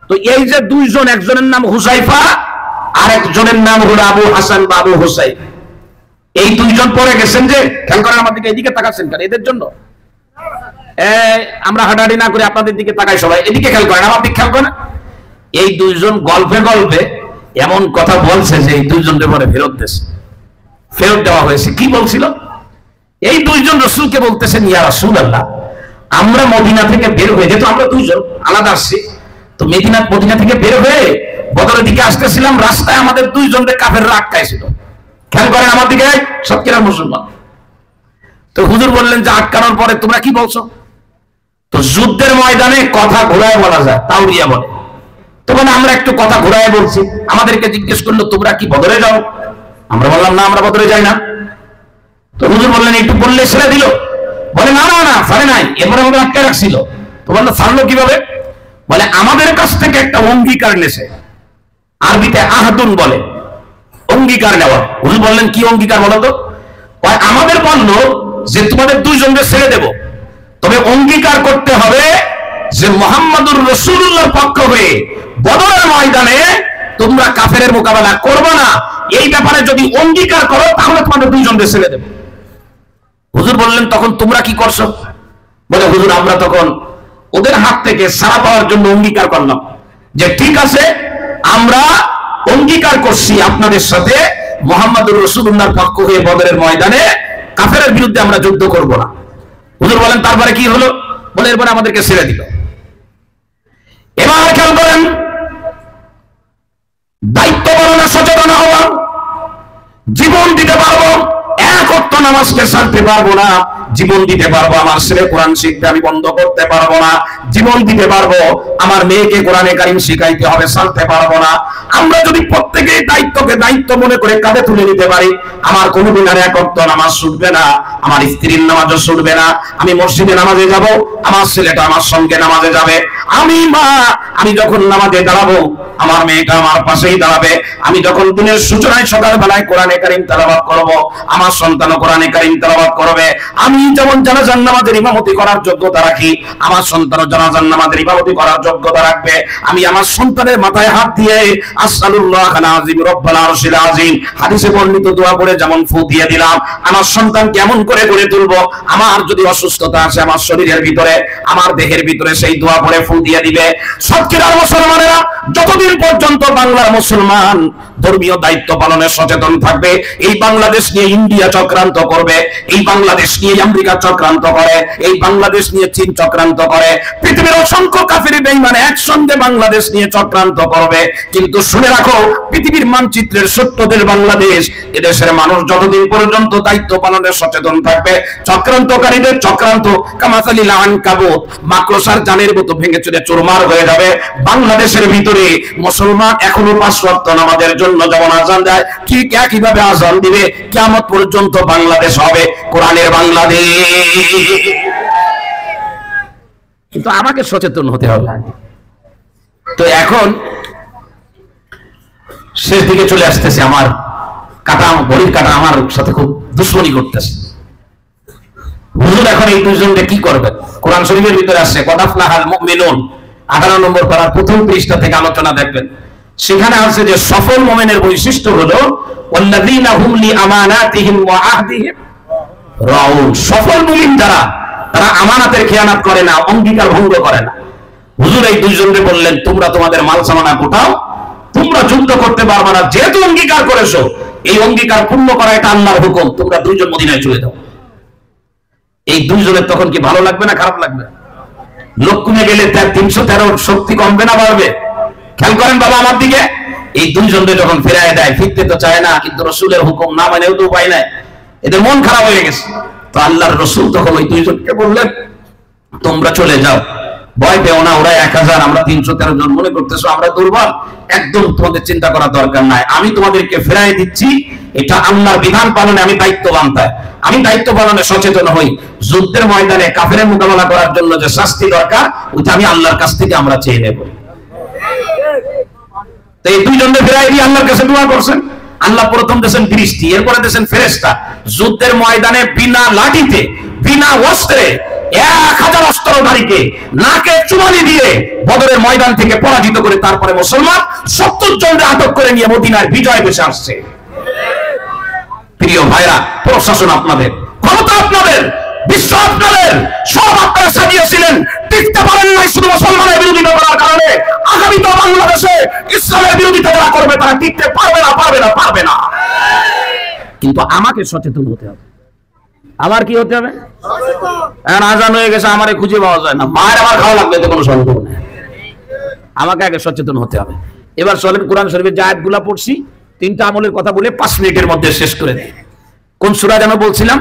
তো এই যে দুইজন, একজনের নাম হুসাইফা আর একজনের নাম হলো আবু হাসান বা আবু হুসাইন, এই দুইজন পরে গেছেন যে, খেয়াল করেন আমার দিকে, এদিকে তাকাচ্ছেন কেন? এদের জন্য আমরা হাঁটাহাঁটি না করে আপনাদের দিকে তাকাই, সবাই এদিকে খেয়াল করেন, আমার দিকে খেয়াল করেন। এই দুইজন গল্পে গল্পে এমন কথা বলছে যে এই দুইজনের পরে ফেরত দেওয়া হয়েছে। কি বলছিল? এই দুইজন রাসূলকে বলতেছেন, ইয়া রাসূলুল্লাহ, আমরা মদিনা থেকে বের হয়ে, যেহেতু আমরা দুইজন আলাদা আসছি, তো মদিনা থেকে বের হয়ে বদরের দিকে আসতেছিলাম, রাস্তায় আমাদের দুইজনকে কাফেররা আটকাইছিল। খেয়াল করেন আমার দিকে, সত্যিকার মুসলমান। তো হুজুর বললেন যে আটকানোর পরে তোমরা কি বলছো? তো যুদ্ধের ময়দানে কথা ঘোরায় বলা যায়, তাওরিয়া বলে। তখন আমরা একটু কথা ঘোরায় বলছি, আমাদেরকে জিজ্ঞেস করলো তোমরা কি বদরে যাও? আমরা বললাম না, আমরা বদরে যাই না। তো হুজুর বললেন একটু বললে ছেড়ে দিল? বলে না না না, ছাড়ে নাই, এরপরে আমাদের আটকে রাখছিল। তো বললো ছাড়লো কিভাবে? বলে আমাদের কাছ থেকে একটা অঙ্গীকার নেছে, আরবিতে আহাদুন বলে, অঙ্গীকার নেওয়া। হুজুর বললেন কি অঙ্গীকার বলো তো? আমাদের বললো যে তোমাদের দুইজনকে ছেড়ে দেব, তবে অঙ্গীকার করতে হবে যে মুহাম্মাদুর রাসূলুল্লাহর পক্ষ হয়ে বদরের ময়দানে তোমরা কাফেরের মোকাবেলা করবে না। এই ব্যাপারে যদি অঙ্গীকার করো তাহলে তোমাদের দুইজনকে ছেড়ে দেব। হুজুর বললেন তখন তোমরা কি করছো? বলে হুজুর আমরা তখন ওদের হাত থেকে ছাড়া পাওয়ার জন্য অঙ্গীকার করলাম যে ঠিক আছে, আমরা অঙ্গীকার করছি আপনাদের সাথে মুহাম্মাদুর রাসূলুল্লাহর পক্ষ হয়ে বদরের ময়দানে কাফেরের বিরুদ্ধে আমরা যুদ্ধ করব না। হুজুর বলেন তারপরে কি হলো? বলে এরপরে আমাদেরকে ছেড়ে দিল। এবার খেয়াল করেন, দায়িত্ব পালনে সচেতন হওয়া, জীবন দিতে পারবো, এক ওয়াক্ত নামাজকে ছাড়তে পারবো না, জীবন দিতে পারবো আমার ছেলে কোরআন শিখতে আমি বন্ধ করতে পারবো না, জীবন দিতে পারবো আমার মেয়েকে কোরআনে কারিম শিখাইতে হবে, ছাড়তে পারবো না। আমরা যদি প্রত্যেকেই দায়িত্বকে দায়িত্ব মনে করে কাঁধে তুলে নিতে পারি, আমার কোনোদিন আর এক ওয়াক্ত নামাজ ছুটবে না, আমার স্ত্রীর নামাজও ছুটবে না, আমি মসজিদে নামাজে যাব, আমার ছেলেটা আমার সঙ্গে নামাজে যাবে, আমি যখন নামাজে দাঁড়াবো আমার মেয়েটা আমার পাশেই দাঁড়াবে, আমি যখন দিনের সূচনায় সকালবেলায় কোরআনে কারিম তেলাওয়াত করব, আমার সন্তানও কোরআনে কারিম তেলাওয়াত করবে। আমি যেমন জানাজার নামাজের ইমামতি করার যোগ্যতা রাখি, আমার সন্তানও জানাজার নামাজের ইমামতি করার যোগ্যতা রাখবে। আমি আমার সন্তানের মাথায় হাত দিয়ে আসসালুল্লাহাল আযীম রব্বুল আরশিল আযীম হাদিসে বর্ণিত দোয়া করে যেমন ফু দিয়ে দিলাম, আমার সন্তান কেমন করে গড়ে তুলবো, আমার যদি অসুস্থতা আসে আমার শরীরের ভিতরে, আমার দেহের ভিতরে, সেই দোয়া পড়ে ফু দিয়ে দিবে। সত্যিকার মুসলমানেরা যতদিন পর্যন্ত বাংলার মুসলমান ধর্মীয় দায়িত্ব পালনে সচেতন থাকবে, এই বাংলাদেশ নিয়ে ইন্ডিয়া চক্রান্ত করবে, এই বাংলাদেশ নিয়ে আমেরিকা চক্রান্ত করে, এই বাংলাদেশ নিয়ে চীন চক্রান্ত করে, পৃথিবীর অসংখ্য কাফির বেঈমান একসঙ্গে বাংলাদেশ নিয়ে চক্রান্ত করবে। কিন্তু শুনে রাখো, পৃথিবীর মানচিত্রের সত্য দেশ বাংলাদেশ, এদেশের মানুষ যতদিন পর্যন্ত দায়িত্ব পালনে সচেতন থাকবে, চক্রান্তকারীদের চক্রান্ত কামাসালিল আনকাবুত মাকড়সার জালের মতো ভেঙে চুরে চুরমার হয়ে যাবে। বাংলাদেশের ভিতরে মুসলমান এখনো 5 ওয়াক্ত নামাজের জন্য যেমন আযান দেয়, ঠিক একইভাবে আযান দিবে, কিয়ামত পর্যন্ত বাংলাদেশ হবে কোরআনের বাংলাদেশ। কিন্তু আমাকে সচেতন হতে হবে। তো এখন শেষ দিকে চলে আসতেছে, আমার ঘড়ির কাঁটা আমার সাথে খুব দুশ্মনী করতেছে। হুজুর এখন এই দুইজনকে কি করবেন? কোরআন শরীফের ভিতরে আসছে কদ আফলাহাল মুমিনুন, 18 নম্বর পারার প্রথম পৃষ্ঠা থেকে আলোচনা দেখবেন। সেখানে আছে যে সফল মুমিনের বৈশিষ্ট্য হলো ওয়াল্লাযীনা হুম লিআমানাতিহিম ওয়া আহদিহিম রাউন। সফল মুমিন যারা, তারা আমানাতের খেয়ানত করে না, অঙ্গীকার ভঙ্গ করে না। হুজুর এই দুইজনকে বললেন তোমরা তোমাদের মাল সামানা গোটাও, তোমরা যুদ্ধ করতে পারবে না, যেহেতু অঙ্গীকার করেছো, এই অঙ্গীকার পূর্ণ করা এটা আল্লাহর হুকুম, তোমরা দুইজন মদিনায় চলে যাও। এই দুইজনের তখন কি ভালো লাগবে না খারাপ লাগবে? লোক কমে গেলে তার 313 শক্তি কমবে না বাড়বে? খেয়াল করেন বাবা আমার দিকে। এই দুইজনকে যখন ফেরায় দেয়, ফিরতে তো চায় না, কিন্তু রসুলের হুকুম না মানেও তো উপায় নাই, এদের মন খারাপ হয়ে গেছে। তো আল্লাহর রসুল তখন ওই দুইজনকে বললেন, তোমরা চলে যাও, ভয় পেও না, ওরা 1000, আমরা 313 জন। মনে করতেছো আমরা দুর্বল? একদম তোমাদের চিন্তা করার দরকার নাই, আমি তোমাদেরকে ফেরাই দিচ্ছি। এটা আল্লাহর বিধান পালনে আমি দায়িত্ববান, তাই আমি দায়িত্ব পালনে সচেতন হই। যুদ্ধের ময়দানে কাফেরের মোকাবেলা করার জন্য যে শাস্তি দরকার, ওটা আমি আল্লাহর কাছ থেকে আমরা চেয়ে নেব। তো এই দুইজনকে ফেরাই দিয়ে আল্লাহর কাছে দোয়া করছেন। আল্লাহ প্রথম দেন বৃষ্টি, এরপরে দেন ফেরেশতা। যুদ্ধের ময়দানে বিনা লাঠিতে, বিনা অস্ত্রে 1000 অস্ত্রধারীকে নাকে চুমানি দিয়ে বদরের ময়দান থেকে পরাজিত করে তারপরে মুসলমান 70 জনকে আটক করে নিয়ে মদিনার বিজয় বেশে আসছে। প্রিয় ভাইরা, প্রশাসন আপনাদের, ক্ষমতা আপনাদের, বিশ্ব আপনাদের, সব আপনারা সাজিয়েছিলেন, টিকতে পারেন নাই শুধু মুসলমানের বিরোধিতা করার কারণে। আগামী তো বাংলাদেশে ইসলামের বিরোধিতা যারা করবে তারা টিকতে পারবে না, পারবে না, পারবে না। কিন্তু আমাকে সচেতন হতে হবে। আমার কি হতে হবে? আজান হয়ে গেছে, আমারে খুঁজে পাওয়া যায় না, মায়ের আমার খাওয়া লাগবে, এতে কোনো সম্ভব নেই। আমাকে আগে সচেতন হতে হবে। এবার চলেন কোরআন শরীফের যে আয়াতগুলা পড়ছি, 3টা আমলের কথা বলে 5 মিনিটের মধ্যে শেষ করে দিই। কোন সূরা যেন বলছিলাম?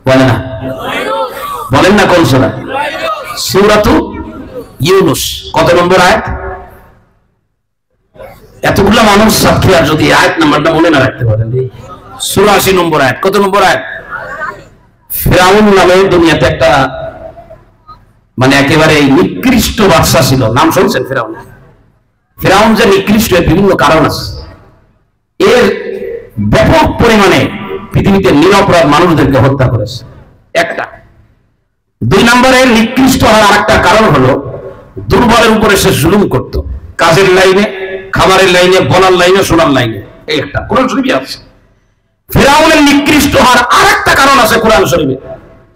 বলেন না, বলেন না কোন সূরা? সূরাতু ইউনূস। কত নম্বর আয়াত? এতগুলো মানুষ সাক্ষী, আর যদি আয়াত নাম্বারটা মনে না রাখতে পারেন, 84 নম্বর আয়াত। কত নম্বর আয়াত? ফিরাউন নামে দুনিয়াতে একটা মানে একেবারে নিকৃষ্ট বাদশা ছিল, নাম শুনছেন ফিরাউন? ফিরাউন যে নিকৃষ্ট, এর বিভিন্ন কারণ আছে। এর ব্যাপক পরিমাণে পৃথিবীতে নিরপরাধ মানুষদেরকে হত্যা করেছে, একটা। 2 নম্বরের নিকৃষ্ট হওয়ার আরেকটা কারণ হলো দুর্বলের উপরে সে জুলুম করত, কাজের লাইনে, খাবারের লাইনে, বলার লাইনে, শোনার লাইনে। এই একটা কোরআন শরীফে আছে। ফিরাউনের নিকৃষ্ট হওয়ার আরেকটা কারণ আছে কোরআন শরীফে,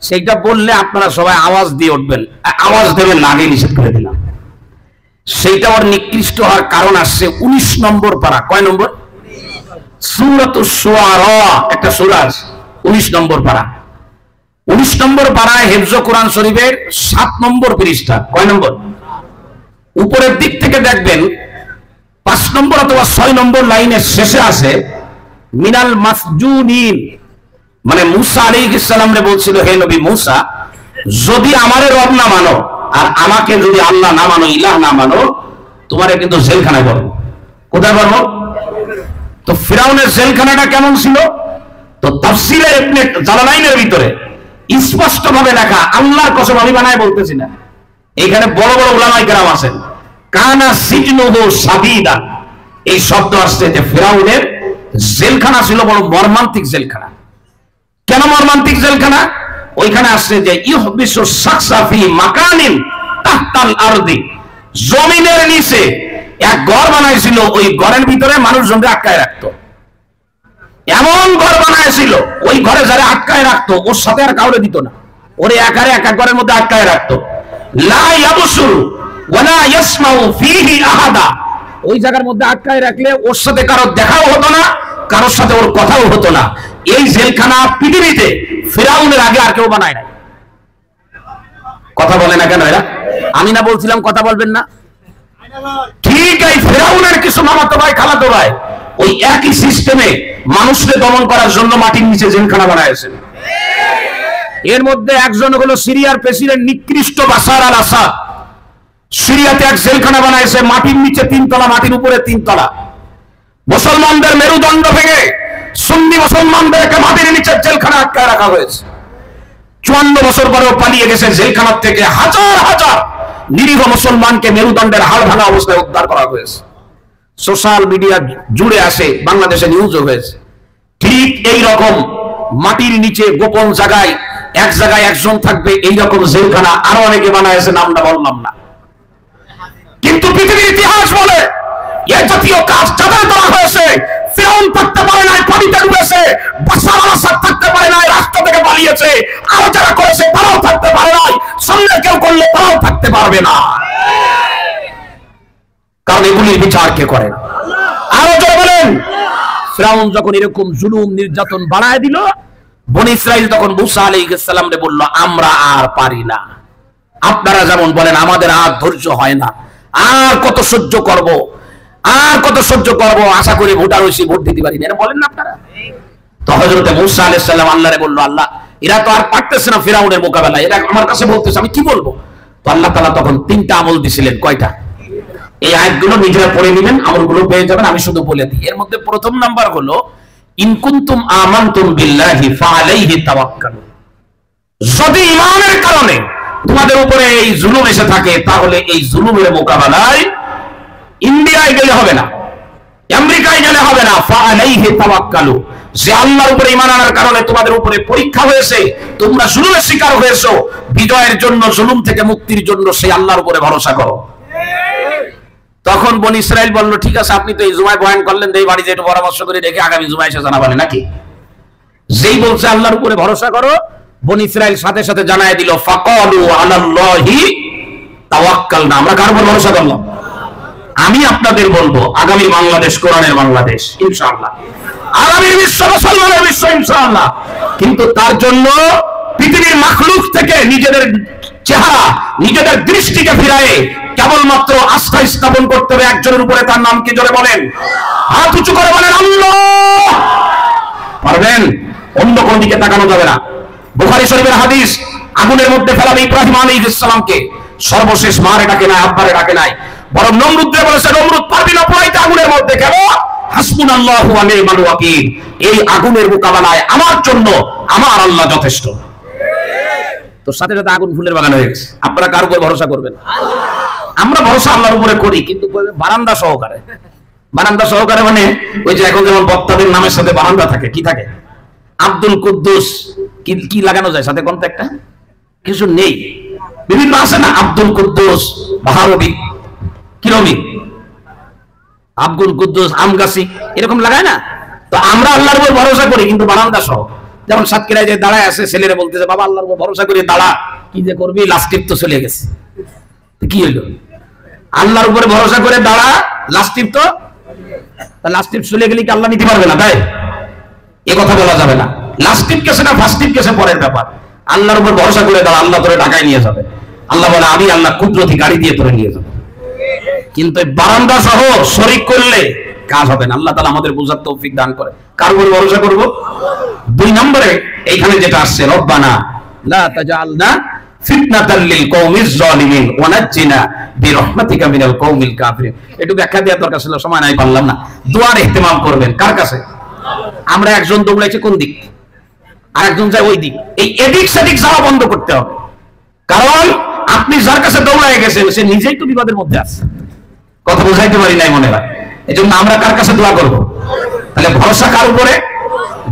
সেইটা বললে আপনারা সবাই আওয়াজ দিয়ে উঠবেন, আওয়াজ দেবেন না, আগে নিষেধ করে দিলাম। সেইটা ওর নিকৃষ্ট হওয়ার কারণ আসছে 19 নম্বর পারা। কয় নম্বর? সূরাতুশ শুআরা, একটা সূরা আছে 19 নম্বর পারা। 19 নম্বর পারায় হিফজ কোরআন শরীফের 7 নম্বর পৃষ্ঠা। কয় নম্বর? উপরের দিক থেকে দেখবেন 5 নম্বর অথবা 6 নম্বর লাইনের শেষে আছে মিনাল মাসজুনিন, মানে মুসা আলাইহিস সালাম রে বলছিল, হে নবী মুসা, যদি আমারে রব না মানো আর আমাকে যদি আল্লাহ না মানো, ইলাহ না মানো, তোমারে কিন্তু জেলখানায় পড়বো। কোথায় পড়বো? তো ফিরাউনের জেলখানাটা কেমন ছিল? তো তাফসীরে ইবনে জালালাইনের ভিতরে স্পষ্ট ভাবে লেখা, আল্লাহর কসম আমি বানায় বলতেছি না, এখানে বড় বড় উলামায়ে কেরাম আছেন, কানা সিজনুহু সাদীদা, এই শব্দ আসছে যে ফিরাউনের জেলখানা ছিল বড় মর্মান্তিক জেলখানা। কেন মর্মান্তিক জেলখানা? ওইখানে আসছে যে ইহবিসু শাখসা ফি মাকানিন তাহতাল আরদি, জমিনের নিচে এক ঘর বানাইছিল, ওই ঘরের ভিতরে মানুষজনকে আটকায় রাখতো। এমন ঘর বানাইছিল, ওই ঘরে যারা আটকায় রাখতো ওর সাথে আর কাউরে দিত না, ওরে একারে এক ঘরের মধ্যে আটকায় রাখতো। লা ইয়াবসুরু ওয়ালা ইয়াসমাউ ফীহি আহাদা, ওই জায়গার মধ্যে আটকায় রাখলে ওর সাথে কারো দেখাও হতো না, কারোর সাথে ওর কথাও হতো না। এই জেলখানা পৃথিবীতে ফিরাউনের আগে আর কেউ বানায় নাই। কথা বলে না কেন এরা? আমি না বলছিলাম কথা বলবেন না? ঠিক এই ফিরাউনের কিছু মামাতো ভাই, খালাতো ভাই ওই একই সিস্টেমে মানুষকে দমন করার জন্য মাটির নিচে জেলখানা বানাইছেন। এর মধ্যে একজন হলো সিরিয়ার প্রেসিডেন্ট নিকৃষ্ট বাশার আল আসাদ। সিরিয়াতে এক জেলখানা বানাইছে, মাটির নিচে 3 তলা, মাটির উপরে 3 তলা। মুসলমানদের মেরুদণ্ড ভেঙে সুন্নি মুসলমানদেরকে মাটির নিচে জেলখানা আটকায় রাখা হয়েছে। 54 বছর পরেও পালিয়ে গেছে জেলখানার থেকে হাজার হাজার নিরীহ মুসলমানকে মেরুদণ্ডের হাড় ভাঙা অবস্থায় উদ্ধার করা হয়েছে। সোশ্যাল মিডিয়া জুড়ে আসে, বাংলাদেশে নিউজও হয়েছে। ঠিক এই রকম মাটির নিচে গোপন জায়গায়, এক জায়গায় একজন থাকবে, এইরকম জেলখানা আরো অনেকে বানাইছে, নামটা বললাম না। কিন্তু পৃথিবীর ইতিহাস বলে এই জাতীয় কাজ যাদের করা হয়েছে, ফিরাউন থাকতে পারে নাই, পানিতে ডুবেছে, বাশার আল আসাদ থাকতে পারে নাই, রাষ্ট্র থেকে পালিয়েছে, আর যারা করেছে তারাও থাকতে পারে নাই, সামনে কেউ করলে তারাও থাকতে পারবে না, কারণ এগুলির বিচার কে করেন? আরো জোরে বলেন। ফিরাউন যখন এরকম জুলুম নির্যাতন বাড়ায় দিল, বনি ইসরাইল তখন মুসা আলাইহিস সালাম রে বলল, আমরা আর পারি না, আপনারা যেমন বলেন আমাদের আর ধৈর্য হয় না, আর কত সহ্য করব, আর কত সহ্য করব, আশা করি ভোটার হইছি, ভোট দিতে পারি না, বলেন না আপনারা। তো হযরত মূসা আলাইহিস সালাম আল্লাহরে বলল, আল্লাহ এরা তো আর পারতেছে না ফিরাউনের মোকাবেলা, এরা আমার কাছে বলতেছে, আমি কি বলবো? তো আল্লাহ তাআলা তখন 3টা আমল দিছিলেন। কয়টা? এই আয়াতগুলো নিজেরা পড়ে নেবেন, আমলগুলো পেয়ে যাবেন, আমি শুধু বলে দিই। এর মধ্যে প্রথম নাম্বার হলো ইন কুনতুম আমানতুম বিল্লাহি ফাআলাইহি তাওয়াক্কালু। যদি ঈমানের কারণে তোমাদের উপরে এই জুলুম এসে থাকে, তাহলে এই জুলুমের মোকাবেলায় ইন্ডিয়ায় গেলে হবে না, আমেরিকায় গেলে হবে না, ফাআলাইহি তাওয়াক্কালু। যে আল্লাহর উপরে ঈমান আনার কারণে তোমাদের উপরে পরীক্ষা হয়েছে, তোমরা জুলুমের শিকার হয়েছো, বিজয়ের জন্য, জুলুম থেকে মুক্তির জন্য সেই আল্লাহর উপরে ভরসা করো। তখন বনি ইসরাইল বলল, ঠিক আছে, আপনি তো এই জুমায় বয়ান করলেন, এই বাড়িতে একটু পরামর্শ করে দেখে আগামী জুমায় এসে জানাবেন নাকি। যেই বলছে আল্লাহর উপরে ভরসা করো, বনি ইসরাইল সাথে সাথে জানায় দিল, ফাকালু আলাল্লাহি তাওয়াক্কালনা। আমরা কার উপর ভরসা করলাম? আমি আপনাদের বলবো, আগামী বাংলাদেশ কোরআনের বাংলাদেশ ইনশাআল্লাহ, আগামী বিশ্ব মুসলমানের বিশ্ব ইনশাআল্লাহ। কিন্তু তার জন্য পৃথিবীর মাখলুক থেকে নিজেদের চেহারা, নিজেদের দৃষ্টিকে ফিরায়ে কেবলমাত্র আস্থা স্থাপন করতে হবে একজনের উপরে। তার নাম কি? জোরে বলেন, হাত উঁচু করে বলেন আল্লাহ। পারবেন? অন্য কোন দিকে তাকানো যাবে না। বুখারী শরীফের হাদিস, আগুনের মধ্যে ফেলাবে ইব্রাহিম আলাইহিস সালামকে সর্বশেষ মারে ডাকে নাই, আব্বারে ডাকে নাই, বরং নমরুদকে বলেছে, নমরুদ পারবি না পোড়াইতে আগুনের মধ্যে, কেন? হাসবুনাল্লাহু ওয়া নি'মাল ওয়াকিল। এই আগুনের মোকাবেলায় আমার জন্য আমার আল্লাহ যথেষ্ট। তো সাথে সাথে আগুন ফুলের বাগান হয়ে গেছে। আপনারা কার উপর ভরসা করবেন? আমরা ভরসা আল্লাহর উপরে করি, কিন্তু বারান্দা সহকারে। বারান্দা সহকারে মানে ওই যে এখন যেমন বক্তাদের নামের সাথে বারান্দা থাকে, কি থাকে? আব্দুল কুদ্দুস, কি লাগানো যায় সাথে? কোনটা একটা কিছু নেই, বিভিন্ন আছে না, আব্দুল কুদ্দুস, বাহারবি, কিরমি, আব্দুল কুদ্দুস, আমগাছি, এরকম লাগায় না? তো আমরা আল্লাহর উপর ভরসা করি, কিন্তু বারান্দা সহ। যেমন সাতক্ষীরায় যে দাঁড়ায় আছে, ছেলেরা বলতেছে, বাবা আল্লাহর উপর ভরসা করে দাঁড়া, কি যে করবি, লাস্ট টিপ তো চলে গেছে। কি হইলো? আল্লাহর উপরে ভরসা করে দাঁড়া, লাস্ট টিপ তো, লাস্ট টিপ চলে গেলে কি আল্লাহ নিতে পারবে না? তাই এ কথা বলা যাবে না। লাস্ট টিপ কেসে না ফার্স্ট টিপ কেসে পরের ব্যাপার। আল্লাহর উপর ভরসা করে দাঁড়া, আল্লাহ তোরে ঢাকায় নিয়ে যাবে। আল্লাহ বলে, আমি আল্লাহ কুদরতি গাড়ি দিয়ে তোরে নিয়ে যাবো। কিন্তু বারান্দা সহ শরীক করলে কাজ হবে না। আল্লাহ তাআলা আমাদের বুঝার তৌফিক দান করে। কার উপর ভরসা করব? 2 নম্বরে এইখানে যেটা আসছে, রব্বানা লা তাজআলনা ফিতনাতাল লিল কওমিজ জালিমিন ওয়া নাজ্জিনা বিরহমাতিকা মিনাল কওমিল কাফিরিন। একটু ব্যাখ্যা দেওয়ার দরকার ছিল, সময় নাই, পারলাম না। দোয়ার ইহতিমাম করবেন কার কাছে? আমরা একজন দৌড়াইছে কোন দিক, আর একজন যায় ওই দিক। এই এদিক সেদিক যাওয়া বন্ধ করতে হবে। কারণ আপনি যার কাছে দৌড়ায় গেছেন, সে নিজেই তো বিপদের মধ্যে আছে। কথা বুঝাইতে পারি নাই মনে হয়। এই জন্য আমরা কার কাছে দোয়া করব? তাহলে ভরসা কার উপরে,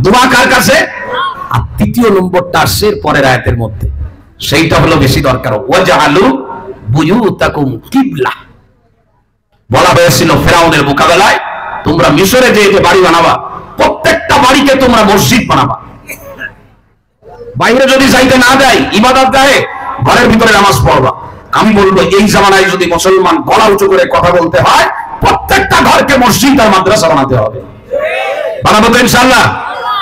দোয়া কার কাছে? আর 3য় নম্বরটা আসছে পরের আয়াতের মধ্যে, সেইটা হলো বেশি দরকার। ওয়াজআলু বুয়ুতাকুম কিবলা। বলা হয়েছিল ফেরাউনের মোকাবেলায়, তোমরা মিশরে যে বাড়ি বানাবা, প্রত্যেকটা বাড়িকে তোমরা মসজিদ বানাবা। বাইরে যদি যাইতে না দেয়, ইবাদত দেয়, ঘরের ভিতরে নামাজ পড়বা। আমি বলবো, এই জামানায় যদি মুসলমান গলা উঁচু করে কথা বলতে হয়, প্রত্যেকটা ঘরকে মসজিদ আর মাদ্রাসা বানাতে হবে। বানাবো তো ইনশাআল্লাহ।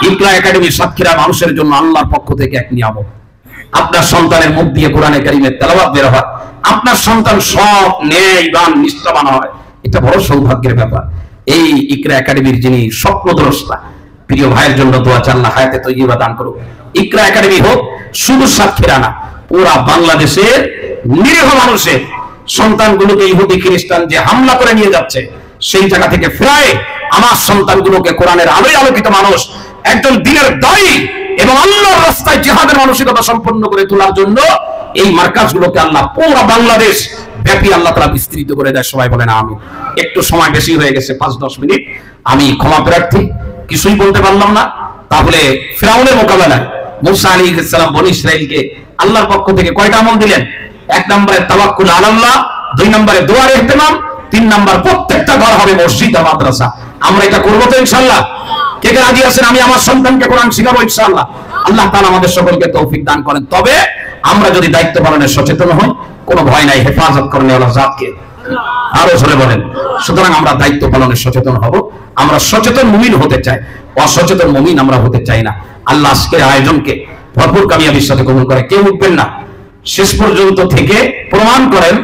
ইকরা একাডেমি সাতক্ষীরা মানুষের জন্য আল্লাহর পক্ষ থেকে এক নিয়ামত। আপনার সন্তানের মুখ দিয়ে কোরআনে কারীমের তেলাওয়াত বের হয়, আপনার সন্তান সব ন্যায়বান নিষ্ঠাবান হয়, এটা বড় সৌভাগ্যের ব্যাপার। এই ইকরা একাডেমির যিনি স্বপ্নদ্রষ্টা, প্রিয় ভাইয়ের জন্য দোয়া চান, আল্লাহ হায়াতে তয়্যিবা দান করুক। ইকরা একাডেমি হোক শুধু সাতক্ষীরা না, পুরা বাংলাদেশের নিরীহ মানুষের সন্তানগুলোকে ইহুদি খ্রিস্টান যে হামলা করে নিয়ে যাচ্ছে, সেই জায়গা থেকে ফেরায় আমার সন্তানগুলোকে কোরআনের আলোয় আলোকিত মানুষ, একজন দ্বীনের দায়ী এবং আল্লাহর রাস্তায় জিহাদের মানসিকতা সম্পন্ন করে তোলার জন্য এই মার্কাজগুলোকে আল্লাহ পুরো বাংলাদেশ ব্যাপী আল্লাহ তাআলা বিস্তৃত করে দেয়। সবাই বলেন আমিন। একটু সময় বেশি হয়ে গেছে, 5-10 মিনিট, আমি ক্ষমা প্রার্থী, কিছুই বলতে পারলাম না। তাহলে ফিরআউনের মোকাবেলায় মূসা আলাইহিস সালাম বনী ইসরাইলকে আল্লাহর পক্ষ থেকে কয়টা আমল দিলেন? 1 নম্বরে তাওয়াক্কুল আলাল্লাহ, 2 নম্বরে দোয়ার ইহতিমাম, 3 নম্বর প্রত্যেকটা ঘর হবে মসজিদ আর মাদ্রাসা। আমরা এটা করব তো ইনশাআল্লাহ? কে কে রাজি আছেন? আমি আমার সন্তানকে কোরআন শিখাবো ইনশাআল্লাহ। আল্লাহ তাআলা আমাদের সকলকে তৌফিক দান করেন। তবে আমরা যদি দায়িত্ব পালনে সচেতন হই, কোনো ভয় নাই, হেফাজত করেন আল্লাহ জাতকে। আরো জোরে বলেন। সুতরাং আমরা দায়িত্ব পালনে সচেতন হব। আমরা সচেতন মুমিন হতে চাই, অসচেতন মুমিন আমরা হতে চাই না। আল্লাহ আজকের আয়োজনকে ভরপুর কামিয়াবির সাথে কবুল করে। কেউ উঠবেন না, শেষ পর্যন্ত থেকে প্রমাণ করেন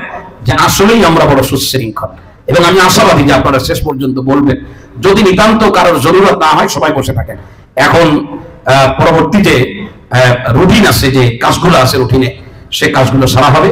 যে আসলেই আমরা বড় সুশৃঙ্খল। এবং আমি আশাবাদী যে আপনারা শেষ পর্যন্ত বলবেন। যদি নিতান্ত কারোর জরুরত না হয় সবাই বসে থাকেন। এখন পরবর্তীতে রুটিন আছে, যে কাজগুলো আছে রুটিনে, সে কাজগুলো সারা হবে।